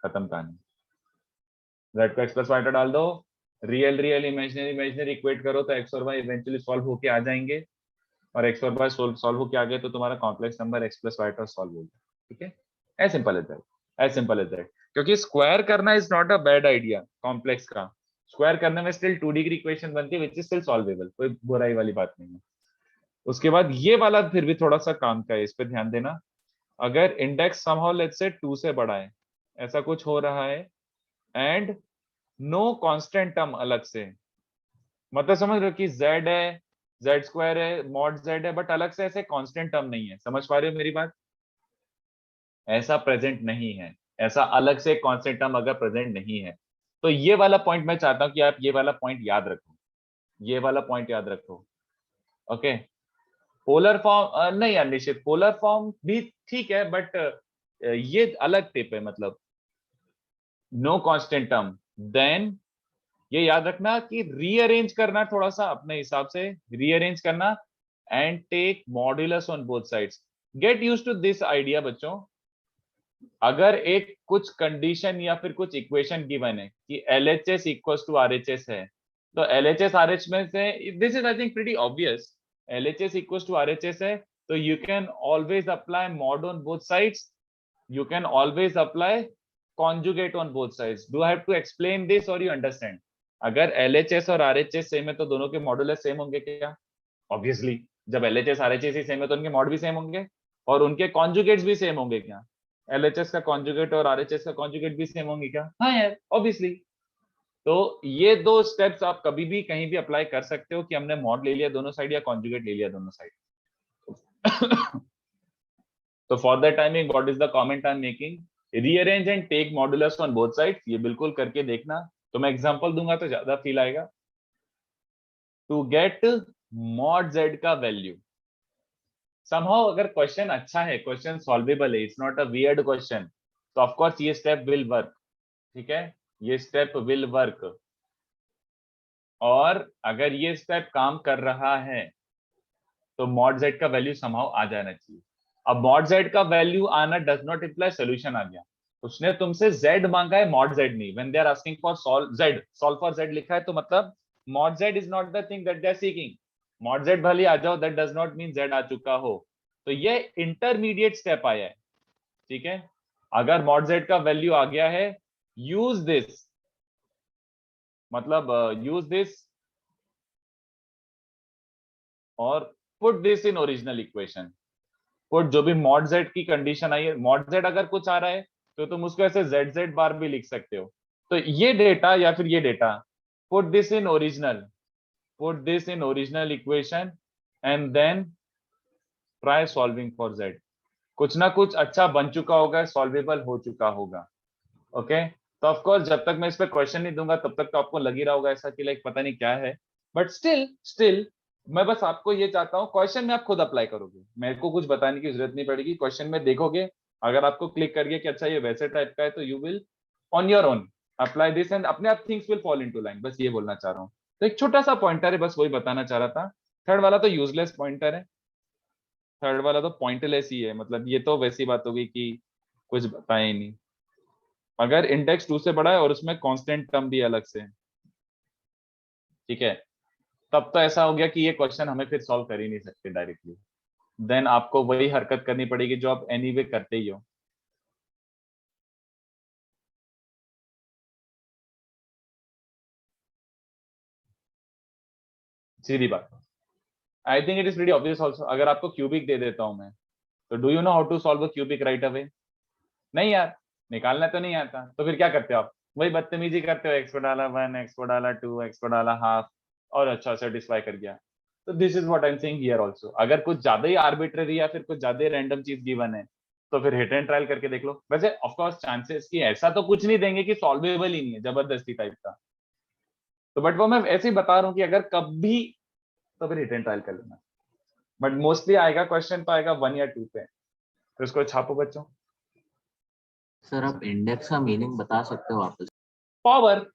खत्म कहानी। z को x plus y iota डाल दो, real real imaginary imaginary equate करो तो x और y इवेंचुअली सॉल्व होके आ जाएंगे, और x और y सॉल्व होके आ गए तो तुम्हारा complex number x plus y iota solve हो गया। ठीक है, as simple as that, as simple as that. क्योंकि स्क्वायर करना is not a bad idea, complex का स्क्वायर करने में स्टिल 2 डिग्री इक्वेशन बनती है विच इज स्टिल सॉल्वेबल, कोई बुराई वाली बात नहीं है। उसके बाद ये वाला फिर भी थोड़ा सा काम का है, इस पे ध्यान देना। अगर इंडेक्स समहाउ लेट्स से 2 से बड़ा है, ऐसा कुछ हो रहा है, एंड नो कांस्टेंट टर्म अलग से, मतलब समझ रहे हो कि z है, z स्क्वायर है, मॉड z है, बट अलग से ऐसे कांस्टेंट टर्म नहीं है। समझ पा रहे हो मेरी बात? ऐसा प्रेजेंट नहीं है, ऐसा अलग से कांस्टेंट टर्म अगर प्रेजेंट नहीं है तो ये वाला पॉइंट मैं चाहता हूं कि आप ये वाला पॉइंट याद रखो, ये वाला पॉइंट याद रखो। ओके, पोलर फॉर्म नहीं यार निश्चित, पोलर फॉर्म भी ठीक है बट ये अलग टिप है, मतलब नो कांस्टेंट टर्म, देन ये याद रखना कि रीअरेंज करना थोड़ा सा अपने हिसाब से, रीअरेंज करना and take modulus on both sides. Get used to this idea बच्चों। अगर एक कुछ कंडीशन या फिर कुछ इक्वेशन गिवन है कि LHS इक्वल्स टू RHS है, तो LHS RH में से this is I think pretty obvious, LHS equals to RHS है तो you can always apply mod on both sides, you can always apply conjugate on both sides. Do I have to explain this or you understand? अगर LHS और RHS same है तो दोनों के modulus same होंगे क्या? Obviously, जब LHS RHS ही same है तो उनके मॉड भी सेम होंगे, और उनके कॉन्जुगेट्स भी सेम होंगे क्या? LHS का कॉन्जुगेट और RHS का कॉन्जुगेट भी सेम होंगे क्या? हाँ यार, ऑब्वियसली। तो ये दो स्टेप्स आप कभी भी कहीं भी अप्लाई कर सकते हो कि हमने मॉड ले लिया दोनों साइड या कॉन्जुगेट ले लिया दोनों साइड। तो for the timing what is the comment I am making, rearrange and take modulus on both sides, ये बिल्कुल करके देखना। तो मैं एग्जांपल दूंगा तो ज्यादा फील आएगा। टू गेट मॉड z का वैल्यू, समहाउ अगर क्वेश्चन अच्छा है, क्वेश्चन सॉल्वेबल है, it's not a weird question, तो ऑफ कोर्स ये स्टेप विल वर्क। ठीक है, ये स्टेप विल वर्क, और अगर ये स्टेप काम कर रहा है तो मॉड z का वैल्यू समहाउ आ जाना चाहिए। अब मॉड z का वैल्यू आना डज नॉट इंप्लाई सोल्यूशन आ गया, उसने तुमसे z मांगा है, मॉड z नहीं। When they are asking for solve for z लिखा है तो मतलब mod z is not the thing that they are seeking. Mod z भले आ जाओ, that does not mean z आ चुका हो, तो ये इंटरमीडिएट स्टेप आया है। ठीक है, अगर मॉड z का वैल्यू आ गया है, यूज दिस, मतलब यूज दिस और put this in original equation. Put जो भी मॉड z की कंडीशन आई है, मॉड z अगर कुछ आ रहा है तो तुम उसको ऐसे zz बार भी लिख सकते हो। तो ये डेटा या फिर ये data, put this in original, put this in original equation and then try solving for z। कुछ ना कुछ अच्छा बन चुका होगा, सॉल्वेबल हो चुका होगा। ओके, तो ऑफ कोर्स जब तक मैं इस पे क्वेश्चन नहीं दूंगा तब तक तो आपको लग ही रहा होगा ऐसा कि लाइक पता नहीं क्या है, बट स्टिल मैं बस आपको ये चाहता हूँ क्वेश्चन में आप खुद अप्लाई करोगे, मेरे को कुछ बताने की जरूरत नहीं पड़ेगी। क्वेश्चन में देखोगे, अगर आपको क्लिक करिए कि अच्छा ये वैसे टाइप का है, तो you will on your own apply this and अपने आप things will fall into line. बस ये बोलना चाह रहा हूँ। तो एक छोटा सा पॉइंटर है, बस वही बताना चाह रहा था। थर्ड वाला तो यूजलेस पॉइंटर है, थर्ड वाला तो पॉइंटलेस ही है, मतलब ये तो वैसी बात होगी कि कुछ बताया ही नहीं। अगर इंडेक्स 2 से बड़ा है और उसमें कांस्टेंट टर्म भी अलग से, ठीक है, तब तो ऐसा हो गया कि ये क्वेश्चन हमें फिर सॉल्व कर ही नहीं सकते डायरेक्टली, देन आपको वही हरकत करनी पड़ेगी जो आप एनीवे करते ही हो। सीधी बात, I think it is pretty obvious also. अगर आपको क्यूबिक दे देता हूं मैं, तो do you know how to solve a cubic right away? नहीं यार, निकालना तो नहीं आता, तो फिर क्या करते हो आप? वही बदतमीजी करते हो, एक्स को डाला 1, एक्स को डाला 2, एक्स को डाला हाफ, और अच्छा सेटिस्फाई कर गया। तो this is what I am saying here also. अगर कुछ ज्यादा ही आर्बिट्ररी या फिर कुछ ज्यादा रैंडम चीज गिवन है तो फिर हिट एंड ट्रायल करके देख लो। वैसे ऑफ कोर्स चांसेस की ऐसा तो कुछ नहीं देंगे कि सॉल्वेबल ही नहीं है जबरदस्ती टाइप का, तो बट वो मैं ऐसे ही बता रहा हूँ कि अगर कभी, तो फिर हिट एंड ट्रायल कर लेना। बट मोस्टली आएगा क्वेश्चन तो आएगा 1 या 2 पे, फिर उसको छापो बच्चों। सर आप इंडेक्स का मीनिंग बता सकते हो वापस? पावर।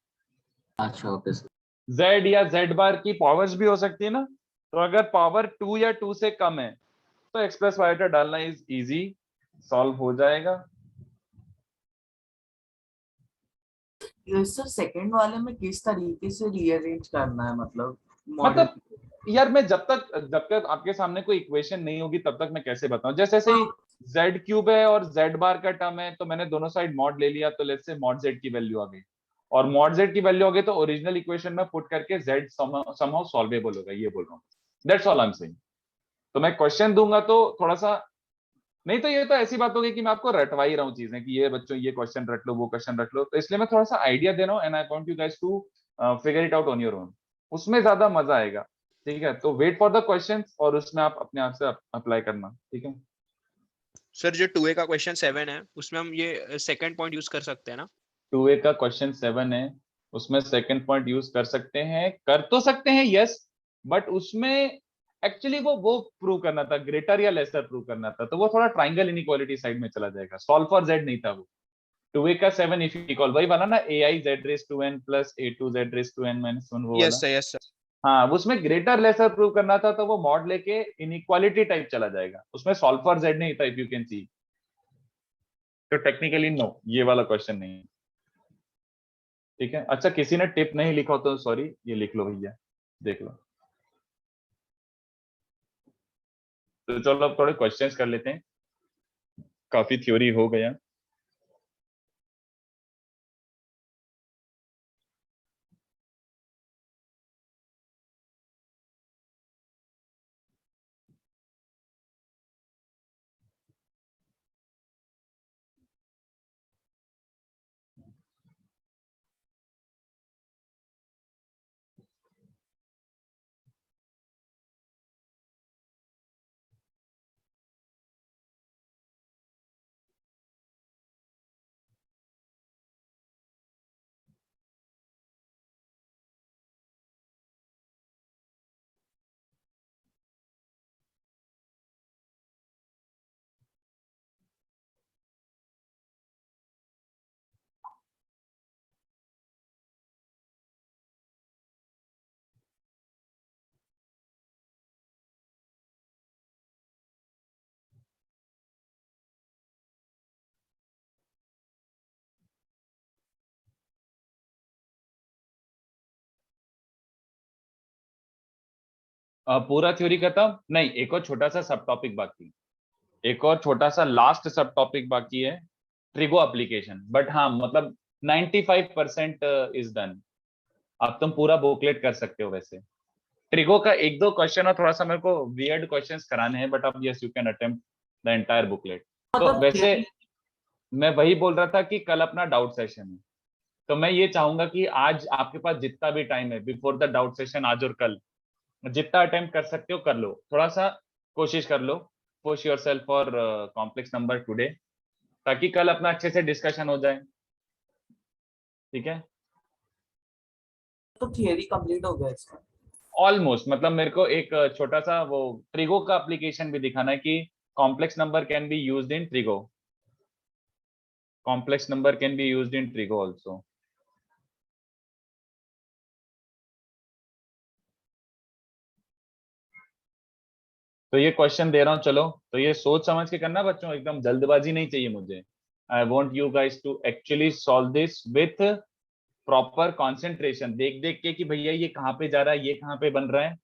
अच्छा ओके सर। z या z बार की पावर्स भी हो सकती है ना, तो अगर पावर 2 या 2 से कम है तो x प्लस वाई डालना इज इजी, सॉल्व हो जाएगा। सर सेकंड वाले में किस तरीके से रीअरेंज करना है, मतलब मॉडल? मतलब यार मैं जब तक आपके सामने कोई इक्वेशन नहीं होगी तब तक मैं कैसे बताऊं। जैसे ऐसे ही z क्यूब है और z बार का टर्म है, तो मैंने दोनों साइड मॉड ले लिया, तो लेट्स से मॉड z की वैल्यू आ गई, और मॉड z की वैल्यू आ गई तो ओरिजिनल इक्वेशन में पुट करके z समहाउ सॉल्वेबल होगा, ये बोल रहा हूँ। That's all I am saying. तो मैं क्वेश्चन दूंगा तो थोड़ा सा, नहीं तो ये तो ऐसी बात होगी कि मैं आपको रटवा ही रहा हूँ चीजें कि ये बच्चों ये क्वेश्चन रट लो वो क्वेश्चन रट लो, तो इसलिए मैं थोड़ा सा आइडिया दे रहा हूँ and I want you guys to figure it out on your own, उसमें ज्यादा मजा आएगा। ठीक है, तो वेट फॉर द क्वेश्चंस और उसमें आप अपने आप से अप्लाई करना। ठीक है सर जो 2A का क्वेश्चन 7 है उसमें हम ये सेकंड पॉइंट यूज कर सकते हैं ना? 2A का क्वेश्चन 7 है, उसमें सेकंड पॉइंट यूज कर सकते हैं, कर तो सकते हैं यस, बट उसमें एक्चुअली वो प्रूव करना था, ग्रेटर या लेसर प्रूव करना था, तो वो थोड़ा ट्राइंगल इनइक्वालिटी साइड में चला जाएगा, सॉल्व फॉर z नहीं था वो। 2A का 7 इफ इक्वल वही वाला ना, ai z raise to n plus a2 z raise to n minus 1 वो वाला। Yes sir. हाँ, उसमें ग्रेटर लेसर प्रूव करना था, तो वो मॉड लेके इनइक्वालिटी टाइप चला जाएगा, उसमें सॉल्व फॉर z नहीं था इफ यू कैन सी। तो टेक्निकली नो, ये वाला क्वेश्चन नहीं है। ठीक है, अच्छा किसी ने टिप नहीं लिखा हो तो सॉरी, ये लिख लो भैया, देख लो। तो चलो अब थोड़े क्वेश्चंस कर लेते हैं, काफी थ्योरी हो गया। पूरा थ्योरी खत्म नहीं, एक और छोटा सा सब टॉपिक बाकी, एक और छोटा सा लास्ट सब टॉपिक बाकी है, ट्रिगो एप्लीकेशन। बट हाँ मतलब 95% इज डन। अब तुम पूरा बुकलेट कर सकते हो। वैसे ट्रिगो का एक दो क्वेश्चन और थोड़ा सा मेरे को वियर्ड क्वेश्चंस कराने हैं, बट अब yes you can attempt the entire booklet. तो वैसे मैं वही बोल रहा था कि कल अपना डाउट सेशन है, तो मैं ये चाहूंगा कि आज आपके पास जितना भी टाइम है बिफोर द डाउट सेशन, आज और कल जितना अटेम्प्ट कर सकते हो कर लो, थोड़ा सा कोशिश कर लो, push yourself for complex number today, ताकि कल अपना अच्छे से डिस्कशन हो जाए। ठीक है, तो थियरी कंप्लीट हो गया इसका ऑलमोस्ट। मतलब मेरे को एक छोटा सा वो ट्रिगो का एप्लीकेशन भी दिखाना है कि complex number can be used in trigo, complex number can be used in trigo also. तो ये क्वेश्चन दे रहा हूँ, चलो तो ये सोच समझ के करना बच्चों, एकदम जल्दबाजी नहीं चाहिए मुझे। I want you guys to actually solve this with proper concentration, देख देख के कि भैया ये कहाँ पे जा रहा है, ये कहाँ पे बन रहा है।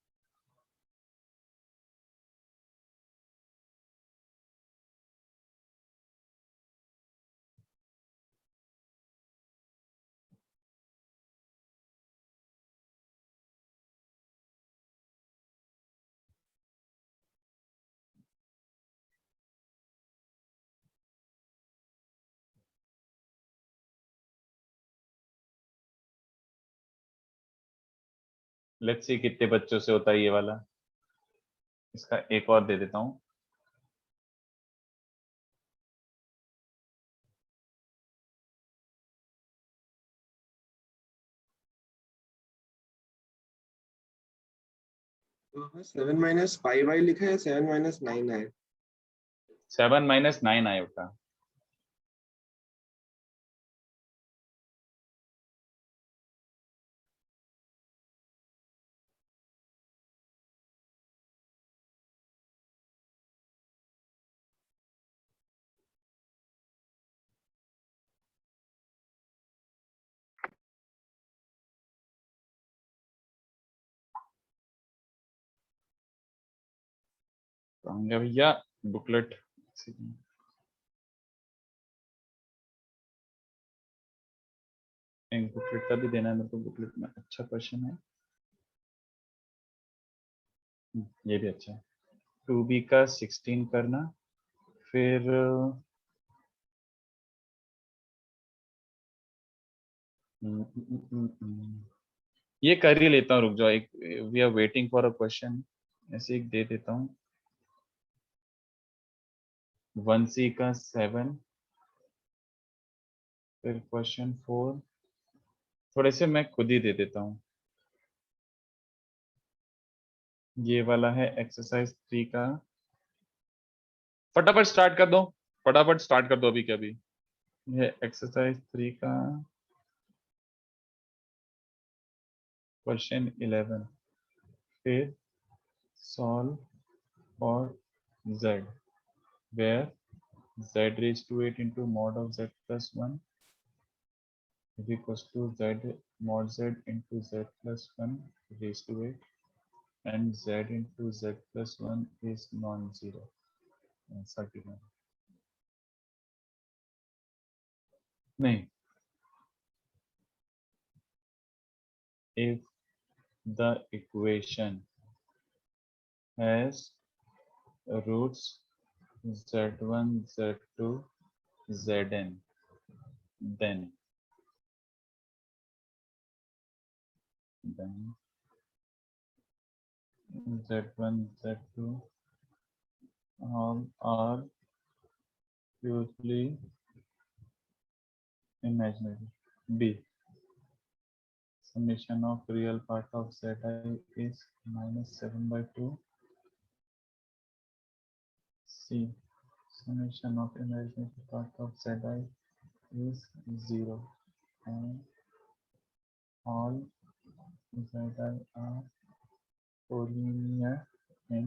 लेट्स सी कितने बच्चों से होता है ये वाला, इसका एक और दे देता हूँ। तो 7 - 5i लिखा है, 7 - 9i? 7 - 9 आयोटा। कहाँ गया भैया बुकलेट? एक बुकलेट का भी देना है मेरे को, बुकलेट में अच्छा क्वेश्चन है। ये भी अच्छा है। 2b का 16 करना, फिर ये कर ही लेता हूँ, रुक जाओ एक, we are waiting for a question, ऐसे एक दे देता हूँ। 1c का 7, फिर क्वेश्चन 4 थोड़े से मैं खुद ही दे देता हूँ। ये वाला है एक्सरसाइज 3 का, फटाफट स्टार्ट कर दो, फटाफट स्टार्ट कर दो अभी के अभी। ये एक्सरसाइज 3 का क्वेश्चन 11, फिर solve for z where z raised to 8 into mod of z plus 1 is equals to z mod z into z plus 1 raised to 8 and z into z plus 1 is non-zero. नहीं, if the equation has roots z1 z2 zn, then z1 z2 all are purely imaginary. B, summation of real part of zi is -7/2. C, summation of imaginary part of zi is 0 and all zi are collinear in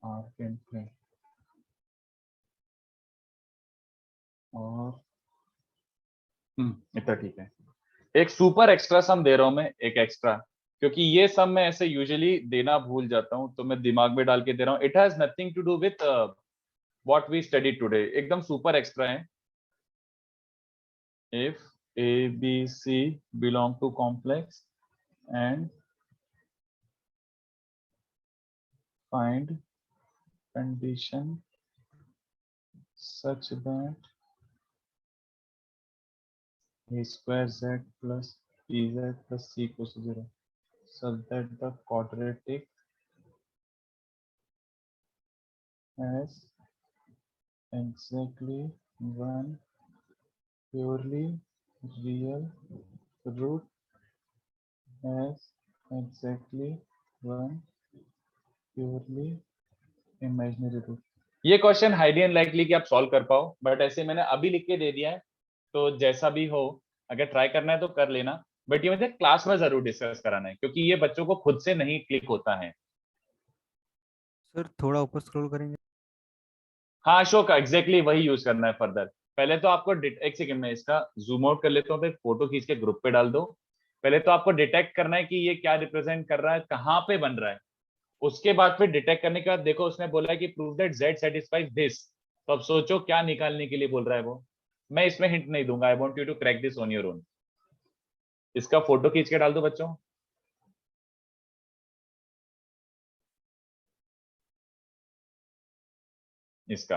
Rn plane. और इतना ठीक है। एक super extra सम दे रहा हूं मैं, एक extra, क्योंकि ये सम मैं ऐसे यूजुअली देना भूल जाता हूं, तो मैं दिमाग में डाल के दे रहा हूं। It has nothing to do with what we study today, एकदम सुपर एक्स्ट्रा है। If a b c belong to complex and find condition such that a square z plus pz plus c equals to 0, such that the quadratic has exactly one purely real root has exactly one purely imaginary root. ये question highly unlikely कि आप solve कर पाओ, but ऐसे मैंने अभी लिख के दे दिया है, तो जैसा भी हो अगर ट्राई करना है तो कर लेना, बट ये मुझे क्लास में जरूर डिस्कस कराना है, क्योंकि ये बच्चों को खुद से नहीं क्लिक होता है। सर थोड़ा ऊपर स्क्रॉल करेंगे। हाँ अशोक, एग्जैक्टली वही यूज करना है फर्दर। पहले तो आपको एक सेकंड में इसका जूम आउट कर लेता हूँ, फिर फोटो खींच के ग्रुप पे डाल दो। पहले तो आपको डिटेक्ट करना है कि ये क्या रिप्रेजेंट कर रहा है, कहाँ पे बन रहा है। उसके बाद फिर डिटेक्ट करने के बाद देखो उसने बोला है कि prove that z satisfies this, तो अब सोचो क्या निकालने के लिए बोल रहा है वो। मैं इसमें हिंट नहीं दूंगा, I want you to crack this on your own. इसका फोटो खींच के डाल दो बच्चों। इसका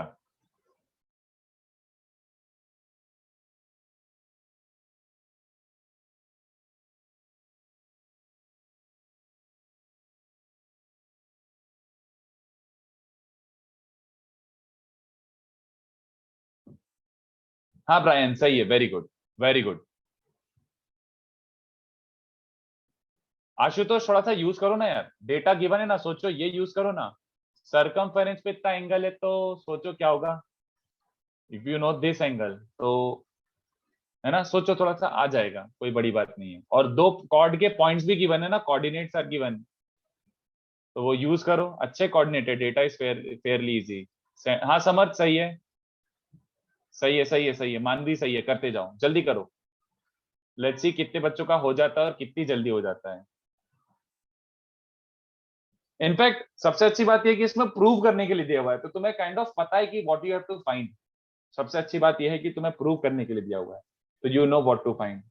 हाँ ब्रायन सही है, very good very good. Ashutosh थोड़ा सा यूज करो ना यार, डेटा गिवन है ना, सोचो ये यूज करो ना। सरकमफेरेंस पे इतना एंगल है तो सोचो क्या होगा, if you know this angle तो, है ना, सोचो थोड़ा सा आ जाएगा, कोई बड़ी बात नहीं है। और दो कॉर्ड के पॉइंट्स भी गिवन है ना, कोऑर्डिनेट्स आर गिवन, तो वो यूज करो। अच्छे coordinated, data is fairly easy. हाँ समझ, सही है सही है सही है सही है, मानवी सही है, करते जाओ जल्दी करो। लेट्स सी कितने बच्चों का हो जाता है और कितनी जल्दी हो जाता है। इनफैक्ट सबसे अच्छी बात यह कि इसमें प्रूव करने के लिए दिया हुआ है, तो तुम्हें काइंड ऑफ पता है कि what you have to find. सबसे अच्छी बात यह है कि तुम्हें प्रूव करने के लिए दिया हुआ है, तो you know what to find.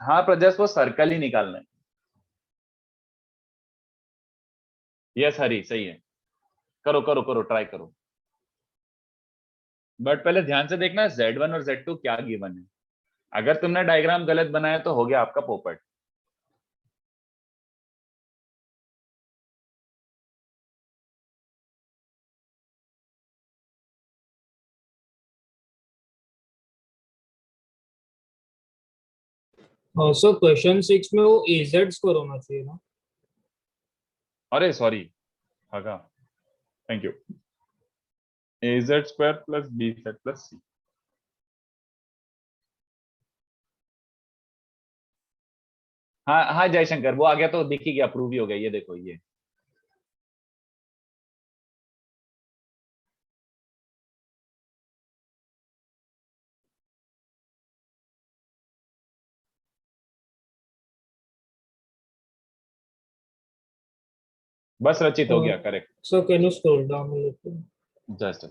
हाँ प्रजस, वो सर्कल ही निकालना है। यस हरी, सही है, करो करो करो, ट्राई करो। बट पहले ध्यान से देखना Z1 और Z2 क्या गिवन है। अगर तुमने डायग्राम गलत बनाया तो हो गया आपका पोपट। सो क्वेश्चन 6 में वो AZ स्कोर होना चाहिए ना? अरे सॉरी भागा, thank you. AZ² plus BZ plus C। हाँ हाँ जयशंकर, वो आ गया तो दिख ही गया, प्रूव ही हो गया। ये देखो ये बस रचित हो गया, correct. So can you scroll down a little? Just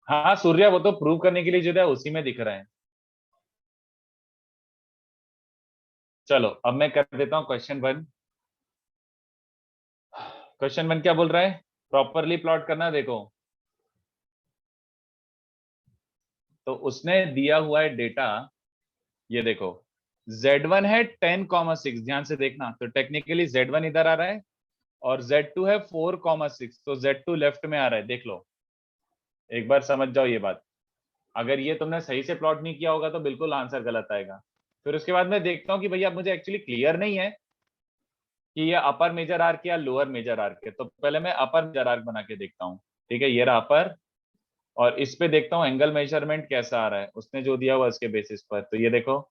हाँ सूर्या, वो तो प्रूव करने के लिए जो है उसी में दिख रहा है। चलो अब मैं कर देता हूँ क्वेश्चन 1। क्वेश्चन 1 क्या बोल रहा है, प्रॉपरली प्लॉट करना। देखो तो उसने दिया हुआ है डेटा, ये देखो Z1 है 10,6, ध्यान से देखना। तो टेक्निकली Z1 इधर आ रहा है और Z2 है 4,6, तो Z2 लेफ्ट में आ रहा है। देख लो, एक बार समझ जाओ ये बात। अगर ये तुमने सही से प्लॉट नहीं किया होगा तो बिल्कुल आंसर गलत आएगा। फिर उसके बाद मैं देखता हूँ कि भैया मुझे एक्चुअली क्लियर नहीं है कि ये अपर मेजर आर्क या लोअर मेजर आर्क है, तो पहले मैं अपर मेजर आर्क बना के देखता हूँ। ठीक है, ये रहा अपर, और इस पे देखता हूँ एंगल मेजरमेंट कैसा आ रहा है उसने जो दिया हुआ उसके बेसिस पर। तो ये देखो,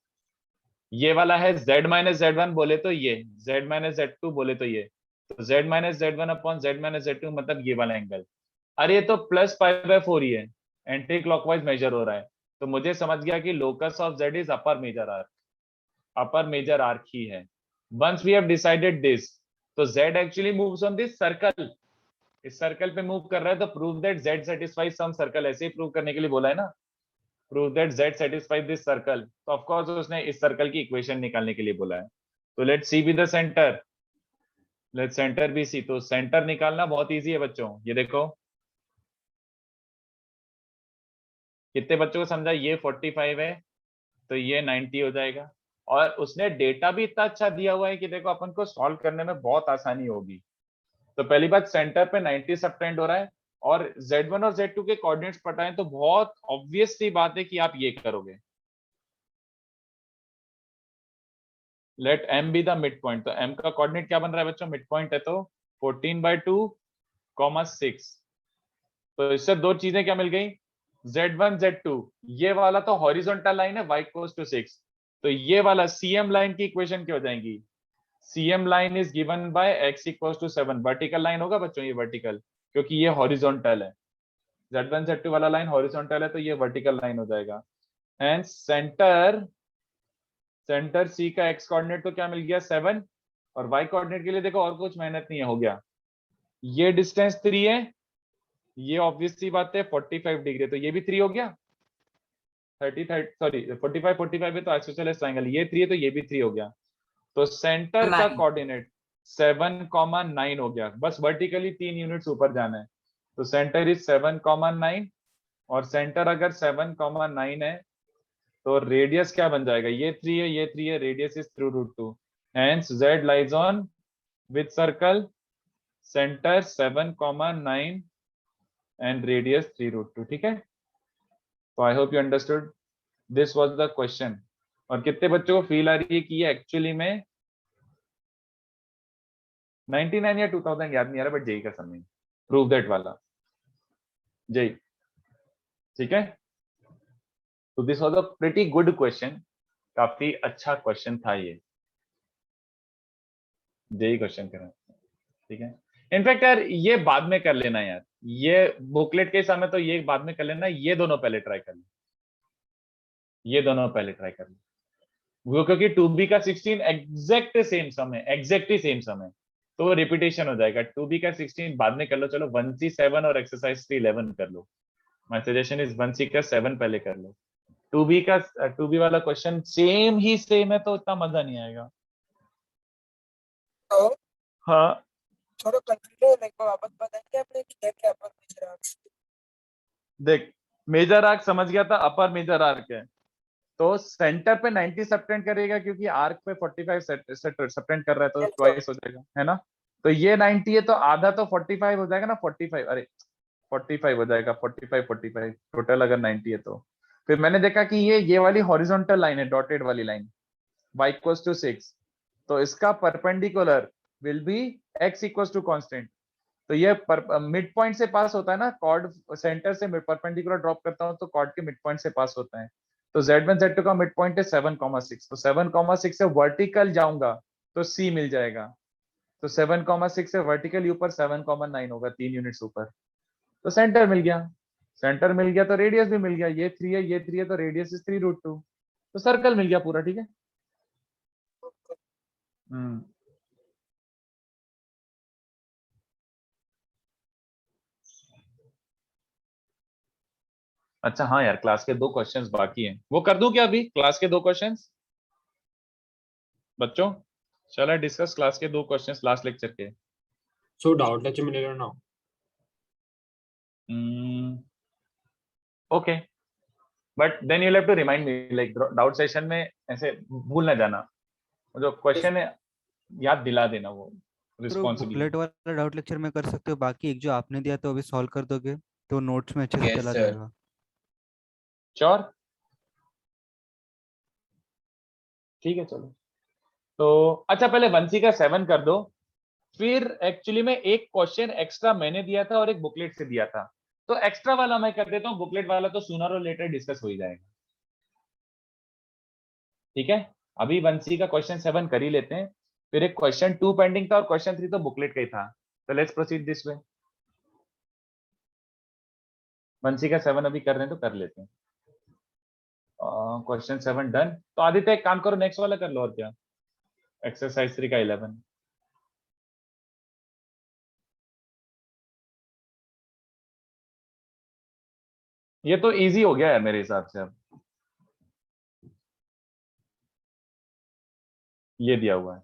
ये वाला है Z-Z1 बोले तो ये, Z-Z2 बोले तो ये, तो Z-Z1 अपॉन Z-Z2 मतलब ये वाला एंगल। अरे ये तो +π/4 ही है, एंटी क्लॉकवाइज मेजर हो रहा है। तो मुझे समझ गया कि locus of Z is upper major arc, upper major arc ही है। Once we have decided this, तो Z actually moves on this circle, इस सर्कल पे मूव कर रहा है, तो prove that Z satisfies some circle, ऐसे ही प्रूव करने के लिए बोला है ना, prove that Z satisfies this circle. तो ऑफ कोर्स उसने इस सर्कल की इक्वेशन निकालने के लिए बोला है। तो let's C be the centre, let centre be C. तो सेंटर निकालना बहुत इजी है बच्चों। ये देखो कितने बच्चों को समझा, ये 45 है तो ये 90 हो जाएगा। और उसने डेटा भी इतना अच्छा दिया हुआ है कि देखो अपन को सॉल्व करने में बहुत आसानी होगी। तो पहली बात, सेंटर पे 90 सबटेंड हो रहा है और Z1 और Z2 के कोऑर्डिनेट्स पता है, तो बहुत ऑब्वियस सी बात है कि आप ये करोगे। Let M be the mid point, तो M का कोऑर्डिनेट क्या बन रहा है बच्चों, मिड पॉइंट है, तो 14/2, 6। तो इससे दो चीजें क्या मिल गई, Z1 Z2, ये वाला तो हॉरिजॉन्टल लाइन है y = 6, तो ये वाला CM लाइन की इक्वेशन क्या हो जाएंगी, CM line is given by x equals to 7, vertical line होगा बच्चों ये वर्टिकल, क्योंकि ये हॉरिजॉन्टल है, Z1 Z2 वाला लाइन हॉरिजॉन्टल है तो ये वर्टिकल लाइन हो जाएगा। एंड सेंटर C का x कोऑर्डिनेट तो क्या मिल गया 7, और y कोऑर्डिनेट के लिए देखो और कुछ मेहनत नहीं है, हो गया। ये डिस्टेंस 3 है, ये ऑब्वियस सी बात है 45 डिग्री, तो ये भी 3 हो गया। 45 है तो आइसोसेलेस ट्रायंगल, ये 3 है तो ये भी 3 हो गया। तो सेंटर का 9 कोऑर्डिनेट 7,9 हो गया, बस वर्टिकली 3 यूनिट्स ऊपर जाना है। तो सेंटर इज 7,9, और सेंटर अगर 7,9 है तो रेडियस क्या बन जाएगा, ये 3 है, ये 3 है, radius is three root 2, hence z lies on with circle, centre 7,9 and radius 3 root 2। ठीक है, तो I hope you understood, this was the question. और कितने बच्चों को फील आ रही है कि ये एक्चुअली में 99 या 2000 याद नहीं आ रहा, बट जेई का समय प्रूव दैट वाला जेई। ठीक है, तो this was a pretty good question, काफी अच्छा क्वेश्चन था ये, जेई क्वेश्चन करें। ठीक है, इनफैक्ट यार ये बाद में कर लेना यार, ये बुकलेट के समय तो ये बाद में कर लेना, ये दोनों पहले ट्राई कर लो, ये दोनों पहले ट्राई कर लो वो, क्योंकि 2b का 16 एग्जैक्ट सेम समय, एग्जैक्टली सेम समय, तो रिपीटेशन हो जाएगा। 2b का 16 बाद में कर लो, चलो 1c 7 और एक्सरसाइज 3 11 कर लो। माय सजेशन इज 1c का 7 पहले कर लो, 2b वाला क्वेश्चन सेम ही सेम है तो इतना मजा नहीं आएगा। तो हाँ थोड़ा कंफ्यूजन होने को वापस बताएंगे आपने क्या क्या पर मेजर आर्क। देख, मेजर आर्क समझ गया था, अपर मेजर आर्क है तो सेंटर पे 90 सबटेंड करेगा, क्योंकि आर्क पे 45 सबटेंड कर रहा है तो ट्वाइस हो जाएगा, है ना। तो ये 90 है तो आधा तो 45 हो जाएगा ना, 45 अरे 45 हो जाएगा, 45 टोटल अगर 90 है तो। फिर मैंने देखा कि ये वाली हॉरिजॉन्टल लाइन है, डॉटेड वाली लाइन, y इक्वल्स टू 6, तो इसका perpendicular will be x equals to constant. तो ये मिड पॉइंट से पास होता है ना, कॉर्ड सेंटर से परपेंडिकुलर ड्रॉप करता हूं तो कॉर्ड के मिड पॉइंट से पास होता है। तो Z1 Z2 का मिड पॉइंट है 7,6, तो 7,6 से वर्टिकल जाऊंगा तो C मिल जाएगा, तो 7,6 से वर्टिकल ऊपर 7,9 होगा, 3 यूनिट्स ऊपर, तो सेंटर मिल गया। सेंटर मिल गया तो रेडियस भी मिल गया, ये 3 है, ये 3 है, तो रेडियस इज 3 रूट 2, तो सर्कल मिल गया पूरा। ठीक है, अच्छा हाँ यार, क्लास के 2 क्वेश्चंस बाकी हैं, वो कर दूं क्या अभी, क्लास के 2 क्वेश्चंस बच्चों? चलो डिस्कस क्लास के 2 क्वेश्चंस लास्ट लेक्चर के। सो डाउट लेक्चर में ले लो ना। Okay, but then you have to remind me, like doubt session में ऐसे भूल ना जाना, जो क्वेश्चन है याद दिला देना, वो रिस्पॉन्सिबिलिटी। बुकलेट वाला डाउट लेक्चर में कर सकते हो, बाकी एक जो आपने दिया तो अभी सॉल्व कर दोगे तो नोट्स में अच्छे से चला जाएगा। श्योर, ठीक है चलो। तो अच्छा पहले 1c का 7 कर दो, फिर एक्चुअली में एक क्वेश्चन एक्स्ट्रा मैंने दिया था और एक बुकलेट से दिया था, तो एक्स्ट्रा वाला मैं कर देता हूँ, बुकलेट वाला तो सूनर और लेटर डिस्कस हो ही जाएगा। ठीक है, अभी 1c का क्वेश्चन 7 कर ही लेते हैं, फिर एक क्वेश्चन 2 पेंडिंग था और क्वेश्चन 3 तो बुकलेट का ही था, तो let's proceed this way. 1c का 7 अभी कर रहे हैं तो कर लेते हैं। क्वेश्चन 7 डन, तो आदित्य एक काम करो, नेक्स्ट वाला कर लो, और क्या, एक्सरसाइज 3 का 11। ये तो इजी हो गया है मेरे हिसाब से, अब ये दिया हुआ है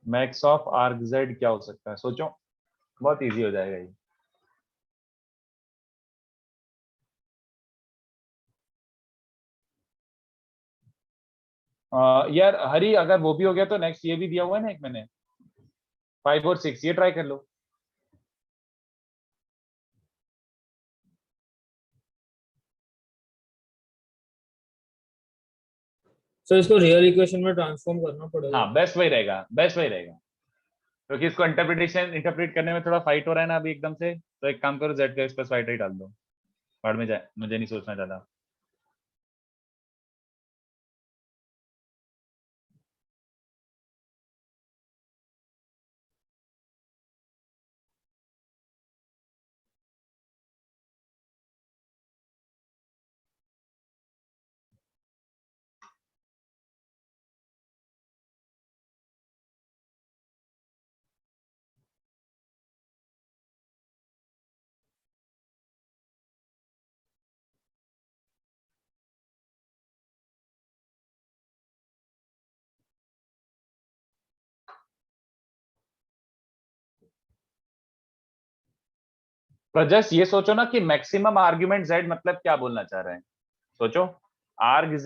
मैक्स ऑफ आर्क जेड क्या हो सकता है, सोचो, बहुत इजी हो जाएगा ये। यार हरी, अगर वो भी हो गया तो नेक्स्ट ये भी दिया हुआ है ना एक मैंने, 5 और 6, ये ट्राई कर लो। सो इसको रियल इक्वेशन में ट्रांसफॉर्म करना पड़ेगा। हाँ बेस्ट वही रहेगा, बेस्ट वही रहेगा, क्योंकि इसको इंटरप्रेट करने में थोड़ा फाइट हो रहा है ना अभी एकदम से, तो एक काम करो जेड का इस पर फाइट ही डाल दो, बाद में जाए, मुझे नहीं सोचना ज्यादा। पर जस्ट ये सोचो ना कि मैक्सिमम आर्ग्यूमेंट z मतलब क्या बोलना चाह रहे हैं, सोचो आर्ग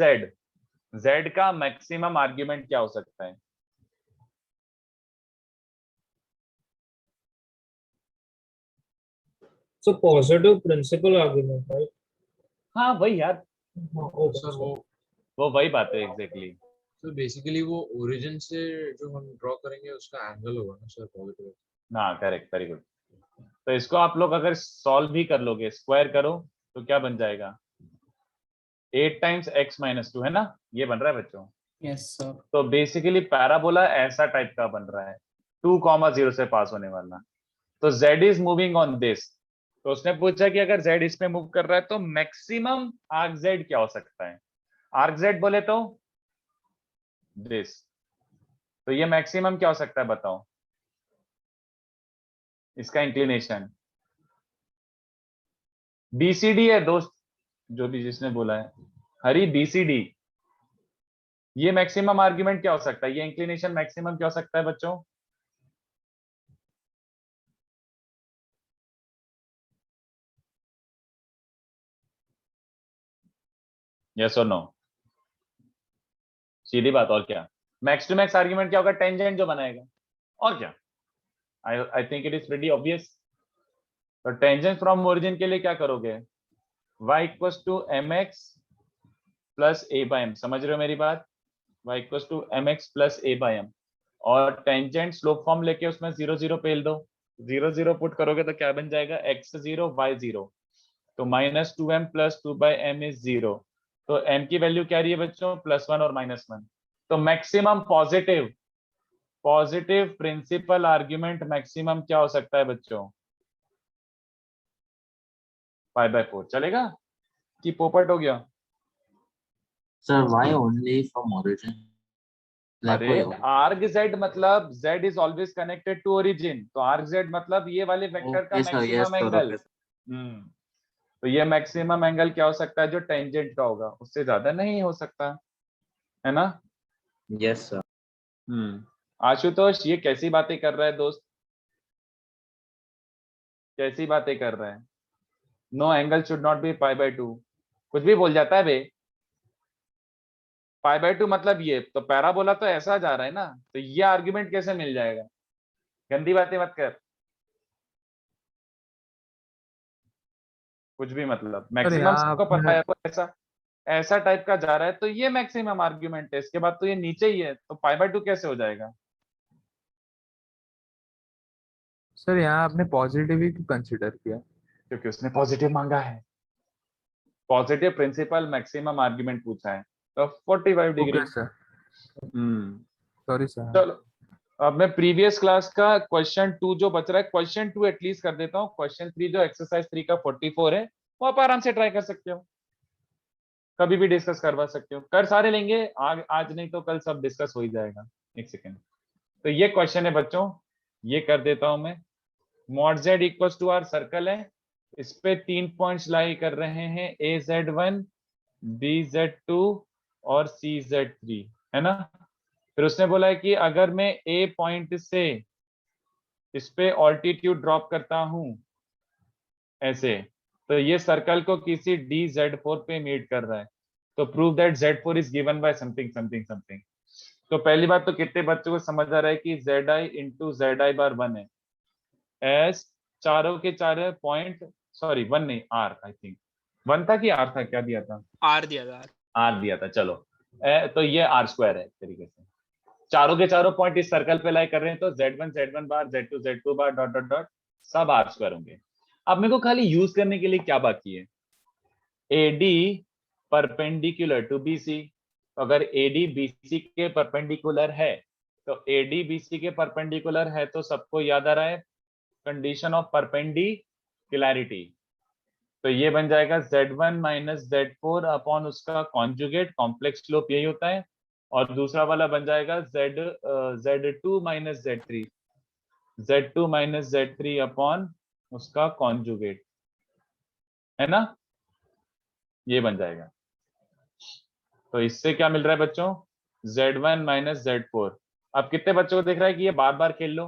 z का मैक्सिमम आर्ग्यूमेंट क्या हो सकता है? So positive principal argument, right? हाँ वही यार, हाँ, okay, सर sir. वो वही बात है एग्जैक्टली। तो बेसिकली वो ओरिजिन से जो हम ड्रॉ करेंगे उसका एंगल होगा ना सर पॉजिटिव। हाँ करेक्ट, वेरी गुड। तो इसको आप लोग अगर सॉल्व भी कर लोगे, स्क्वायर करो तो क्या बन जाएगा? 8 टाइम्स x माइनस 2 है ना, ये बन रहा है बच्चों। Yes sir. तो बेसिकली पैराबोला ऐसा टाइप का बन रहा है, 2,0 से पास होने वाला। तो z is moving on this. तो उसने पूछा कि अगर z इस पे मूव कर रहा है तो मैक्सिमम आर्क z क्या हो सकता है? आर्क z बोले तो दिस। तो ये मैक्सिमम क्या हो सकता है बताओ, इसका इंक्लिनेशन? BCD है दोस्त, जो भी जिसने बोला है हरी, BCD। ये मैक्सिमम आर्ग्यूमेंट क्या हो सकता है? ये इंक्लिनेशन मैक्सिमम क्या हो सकता है बच्चों? यस और नो? सीधी बात, और क्या? मैक्स टू मैक्स आर्ग्यूमेंट क्या होगा? टेंजेंट जो बनाएगा, और क्या? I think it is pretty obvious. तो टेंजेंट फ्रॉम ओरिजिन के लिए क्या करोगे? y equals to mx plus a by m। समझ रहे हो मेरी बात? y equals to mx plus a by m। और टेंजेंट स्लोप फॉर्म लेके उसमें 0 0 पेल दो। 0 0 पुट करोगे तो क्या बन जाएगा? x0 y0। तो -2m plus 2 bye m is 0। तो m की वैल्यू क्या रही है बच्चों? +1 और -1। तो maximum positive principal argument maximum क्या हो सकता है बच्चों? 5/4 चलेगा कि पोपट हो गया? Sir why only from origin? Like अरे आर्ग z मतलब z is always connected to origin. तो आर्ग z मतलब ये वाले वेक्टर का okay sir, yes maximum sir, angle. okay sir. तो ये मैक्सिमम एंगल क्या हो सकता है? जो टेंजेंट का होगा, उससे ज्यादा नहीं हो सकता, है ना? Yes sir. आशुतोष ये कैसी बातें कर रहा है दोस्त, कैसी बातें कर रहा है? No angle should not be π/2, कुछ भी बोल जाता है बे। π/2 मतलब ये तो पैराबोला तो ऐसा जा रहा है ना, तो ये आर्ग्यूमेंट कैसे मिल जाएगा? गंदी बातें मत कर, कुछ भी मतलब मैक्सिमम सबको पता है, वो ऐसा ऐसा टाइप का जा रहा है तो ये मैक्सिमम आर्ग्यूमेंट है। इसके बाद तो ये नीचे ही है, तो π/2 कैसे हो जाएगा? सर यहाँ आपने पॉजिटिव ही कंसिडर किया क्योंकि उसने पॉजिटिव मांगा है। पॉजिटिव प्रिंसिपल मैक्सिमम आर्ग्यूमेंट पूछा है, तो 45 degree. Okay sir, sorry sir. चलो अब मैं प्रीवियस क्लास का क्वेश्चन 2 जो बच रहा है, क्वेश्चन 2 एटलीस्ट कर देता हूँ। क्वेश्चन 3 जो एक्सरसाइज 3 का 44 है, वो आप आराम से ट्राई कर सकते हो, कभी भी डिस्कस करवा सकते हो। कर सारे लेंगे आज नहीं तो कल सब डिस्कस हो ही जाएगा। एक सेकेंड, तो ये क्वेश्चन है बच्चों, ये कर देता हूं मैं। Mod z equals to r circle है, इस पे 3 पॉइंट्स लाई कर रहे हैं, az1 bz2 और cz3, है ना? फिर उसने बोला है कि अगर मैं a पॉइंट से इस पे ऑल्टीट्यूड ड्रॉप करता हूं ऐसे, तो ये सर्कल को किसी dz4 पे मीट कर रहा है। तो prove that z4 is given by something something something. तो पहली बात तो कितने बच्चों को समझ आ रहा है कि zi इंटू zi/1 है, एस चारों के चारों पॉइंट, सॉरी 1 नहीं r, आई थिंक 1 था कि r था, क्या दिया था? आर दिया था, r दिया था। चलो तो ये r² है एक तरीके से। चारों के चारों पॉइंट इस सर्कल पे लाई कर रहे हैं, तो z1 z1 बार, z2 z2 बार, डॉट डॉट डॉट सब r² होंगे। अब मेरे को खाली यूज करने के लिए क्या बाकी है? AD perpendicular to BC। तो अगर AD BC के परपेंडिकुलर है, तो AD BC के परपेंडिकुलर है, तो सबको याद आ रहा है कंडीशन ऑफ परपेंडिकुलैरिटी। तो ये बन जाएगा z1 माइनस z4 अपॉन उसका कॉन्जुगेट, कॉम्प्लेक्स स्लोप यही होता है। और दूसरा वाला बन जाएगा z2 minus z3, z2 minus z3 upon उसका कॉन्जुगेट, है ना? ये बन जाएगा। तो इससे क्या मिल रहा है बच्चों? z1 minus z4। अब कितने बच्चों को दिख रहा है कि ये बार बार खेल लो?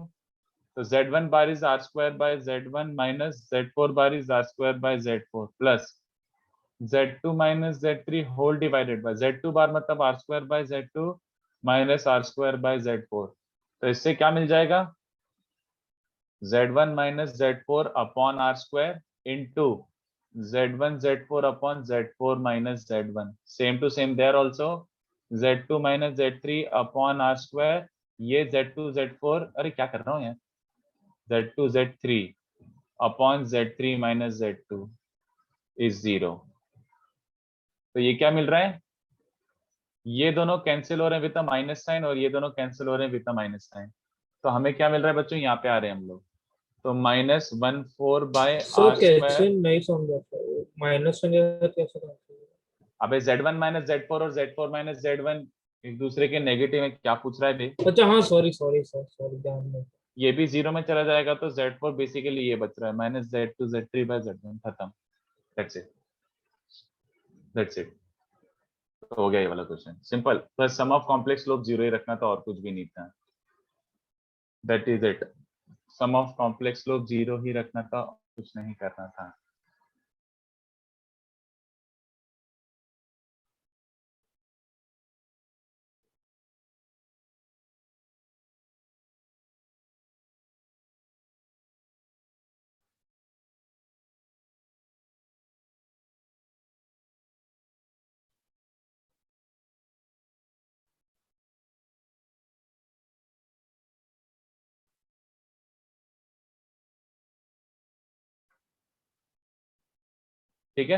तो z1 bar is r square by z1 minus z4 bar is r square by z4 plus z2 minus z3 whole divided by z2 bar मतलब r square by z2 minus r square by z4। तो इससे क्या मिल जाएगा, z1 minus z4 upon r square into z1 z4 upon z4 minus z1, same to same there also z2 minus z3 upon r square, ये z2 z4, अरे क्या कर रहा हूँ यार, z2 z3 upon z3 minus z2 is 0। तो ये क्या मिल रहा है, ये दोनों कैंसिल हो रहे हैं विद अ माइनस साइन और ये दोनों कैंसिल हो रहे हैं विद अ माइनस साइन। तो हमें क्या मिल रहा है बच्चों, यहाँ पे आ रहे हैं हम लोग, तो -1/4 बाय सर r कैसे स्क्वायर। नहीं समझा सर, माइनस संख्या कैसे करते? अबे z1 माइनस z4 और z4 माइनस z1 एक दूसरे के नेगेटिव है, क्या पूछ रहा है बे? अच्छा हाँ सॉरी सॉरी सर, सॉरी ध्यान नहीं। ये भी 0 में चला जाएगा तो z4 बेसिकली ये बच रहा है minus z2 z3 bye z1, खत्म, दैट्स इट, दैट्स इट। तो हो गया ये वाला क्वेश्चन सिंपल, बस सम ऑफ कॉम्प्लेक्स स्लोप 0 ही रखना था और कुछ भी नहीं था, that is it. Sum of complex slope 0 ही रखना था, कुछ नहीं करना था। ठीक है,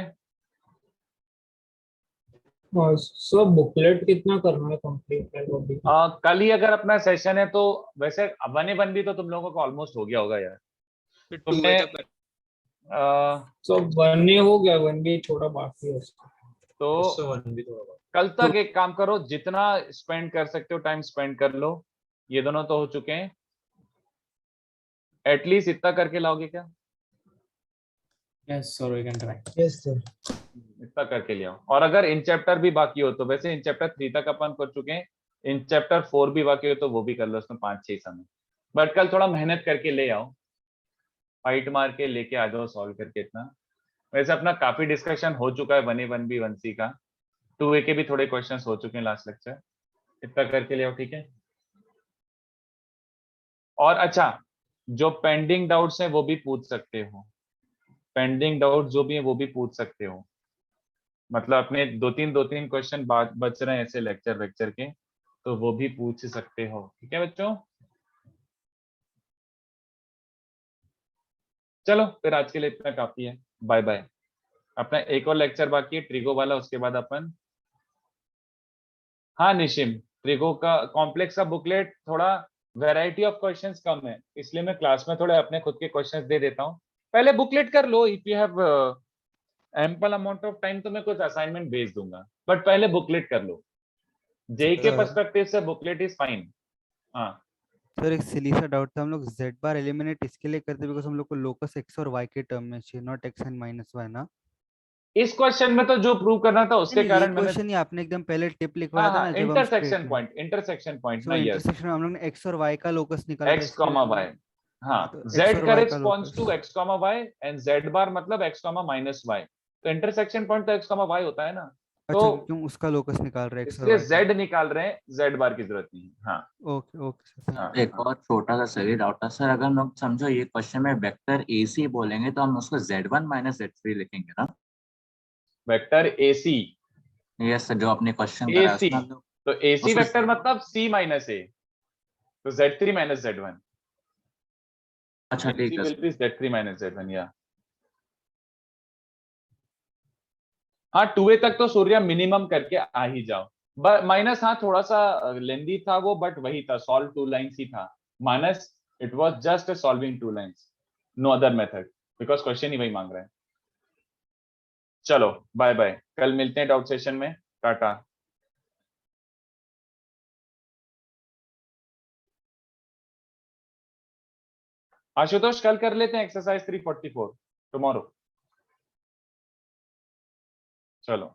हाँ सर बुकलेट कितना करना है कंप्लीट अभी? कल ही अगर अपना सेशन है तो वैसे 1A1 भी तो तुम लोगों को ऑलमोस्ट हो गया होगा यार, फिर तुमने 2A तक कर। तो 1A हो गया, 1B थोड़ा बाकी है उसका। तो उससे 1 भी थोड़ा कल तक एक काम करो, जितना स्पेंड कर सकते हो टाइम स्पेंड कर लो, ये दोनों तो हो चुके हैं, एटलीस्ट इतना करके लाओगे क्या? Yes sir we can try. Yes sir. इतना करके ले आओ, और अगर इन चैप्टर भी बाकी हो तो वैसे इन चैप्टर 3 तक अपन कर चुके हैं, इन चैप्टर 4 भी बाकी हो तो वो भी कर लो, उसमें 5-6 समय, बट कल थोड़ा मेहनत करके ले आओ, फाइट मार के लेके आ जाओ सॉल्व करके इतना। वैसे अपना काफी डिस्कशन हो चुका है 1A 1B 1C का, 2A के भी थोड़े क्वेश्चंस हो चुके हैं लास्ट लेक्चर, इतना करके ले आओ, ठीक है। और अच्छा, जो पेंडिंग डाउट्स हैं वो भी पूछ सकते हो, पेंडिंग डाउट जो भी है वो भी पूछ सकते हो, मतलब अपने दो तीन क्वेश्चन बच रहे हैं ऐसे लेक्चर के, तो वो भी पूछ सकते हो, ठीक है बच्चों। चलो फिर आज के लिए इतना काफी है, बाय बाय। अपना एक और लेक्चर बाकी है ट्रिगो वाला, उसके बाद अपन, हाँ निशिम, ट्रिगो का कॉम्प्लेक्स का बुकलेट थोड़ा वैरायटी ऑफ क्वेश्चंस कम है, इसलिए मैं क्लास में थोड़े अपने खुद के क्वेश्चंस दे देता हूँ, पहले बुकलेट कर लो, if you have ample amount of time तो मैं कुछ असाइनमेंट भेज दूंगा, बट पहले बुकलेट कर लो, जेई के सर पर्सपेक्टिव से बुकलेट इज फाइन। हाँ सर एक सिली सा डाउट था, हम लोग z बार एलिमिनेट इसके लिए करते बिकॉज हम लोग को लोकस x और y के टर्म में चाहिए, not x and minus y ना। इस क्वेश्चन में तो जो प्रूव करना था उसके नहीं ये कारण मैंने, क्वेश्चन ही आपने एकदम पहले टिप लिखवाया हाँ था हाँ ना जब हम इंटरसेक्शन स्ट्रेट पॉइंट सो ना, यस, इंटरसेक्शन में हम लोग ने x और y का लोकस निकाला था, x इसके लिए कॉमा हम y, लोग हाँ तो z x और y का corresponds to locus. x comma y and z bar मतलब x कॉमा माइनस y, तो इंटरसेक्शन पॉइंट तो x कॉमा y होता है ना, तो अच्छा क्यों उसका लोकस निकाल रहे हैं x और इसलिए y का। z निकाल रहे हैं, z बार की जरूरत नहीं है। हाँ ओके ओके सर हाँ एक और छोटा सा सही डाउट था सर, अगर हम लोग समझो ये क्वेश्चन में वेक्टर AC बोलेंगे तो हम उसको Z1 माइनस Z3 लिखेंगे ना। वेक्टर AC, यस सर, जो आपने क्वेश्चन करा है AC उसमें हम लोग तो AC उसको वेक्टर मतलब C माइनस A, तो Z3 माइनस Z1, अच्छा ठीक AC है will sir. be Z3 minus Z1 या हाँ 2A तक तो सूर्य मिनिमम करके आ ही जाओ, माइनस हाँ थोड़ा सा लेंदी था वो, बट वही था, सॉल्व 2 लाइन्स ही था, minus it was just solving 2 lines, no other method, because question ही वही मांग रहा है। चलो बाय बाय, कल मिलते हैं डाउट सेशन में, टाटा। आशुतोष कल कर लेते हैं एक्सरसाइज 344 टुमारो, चलो।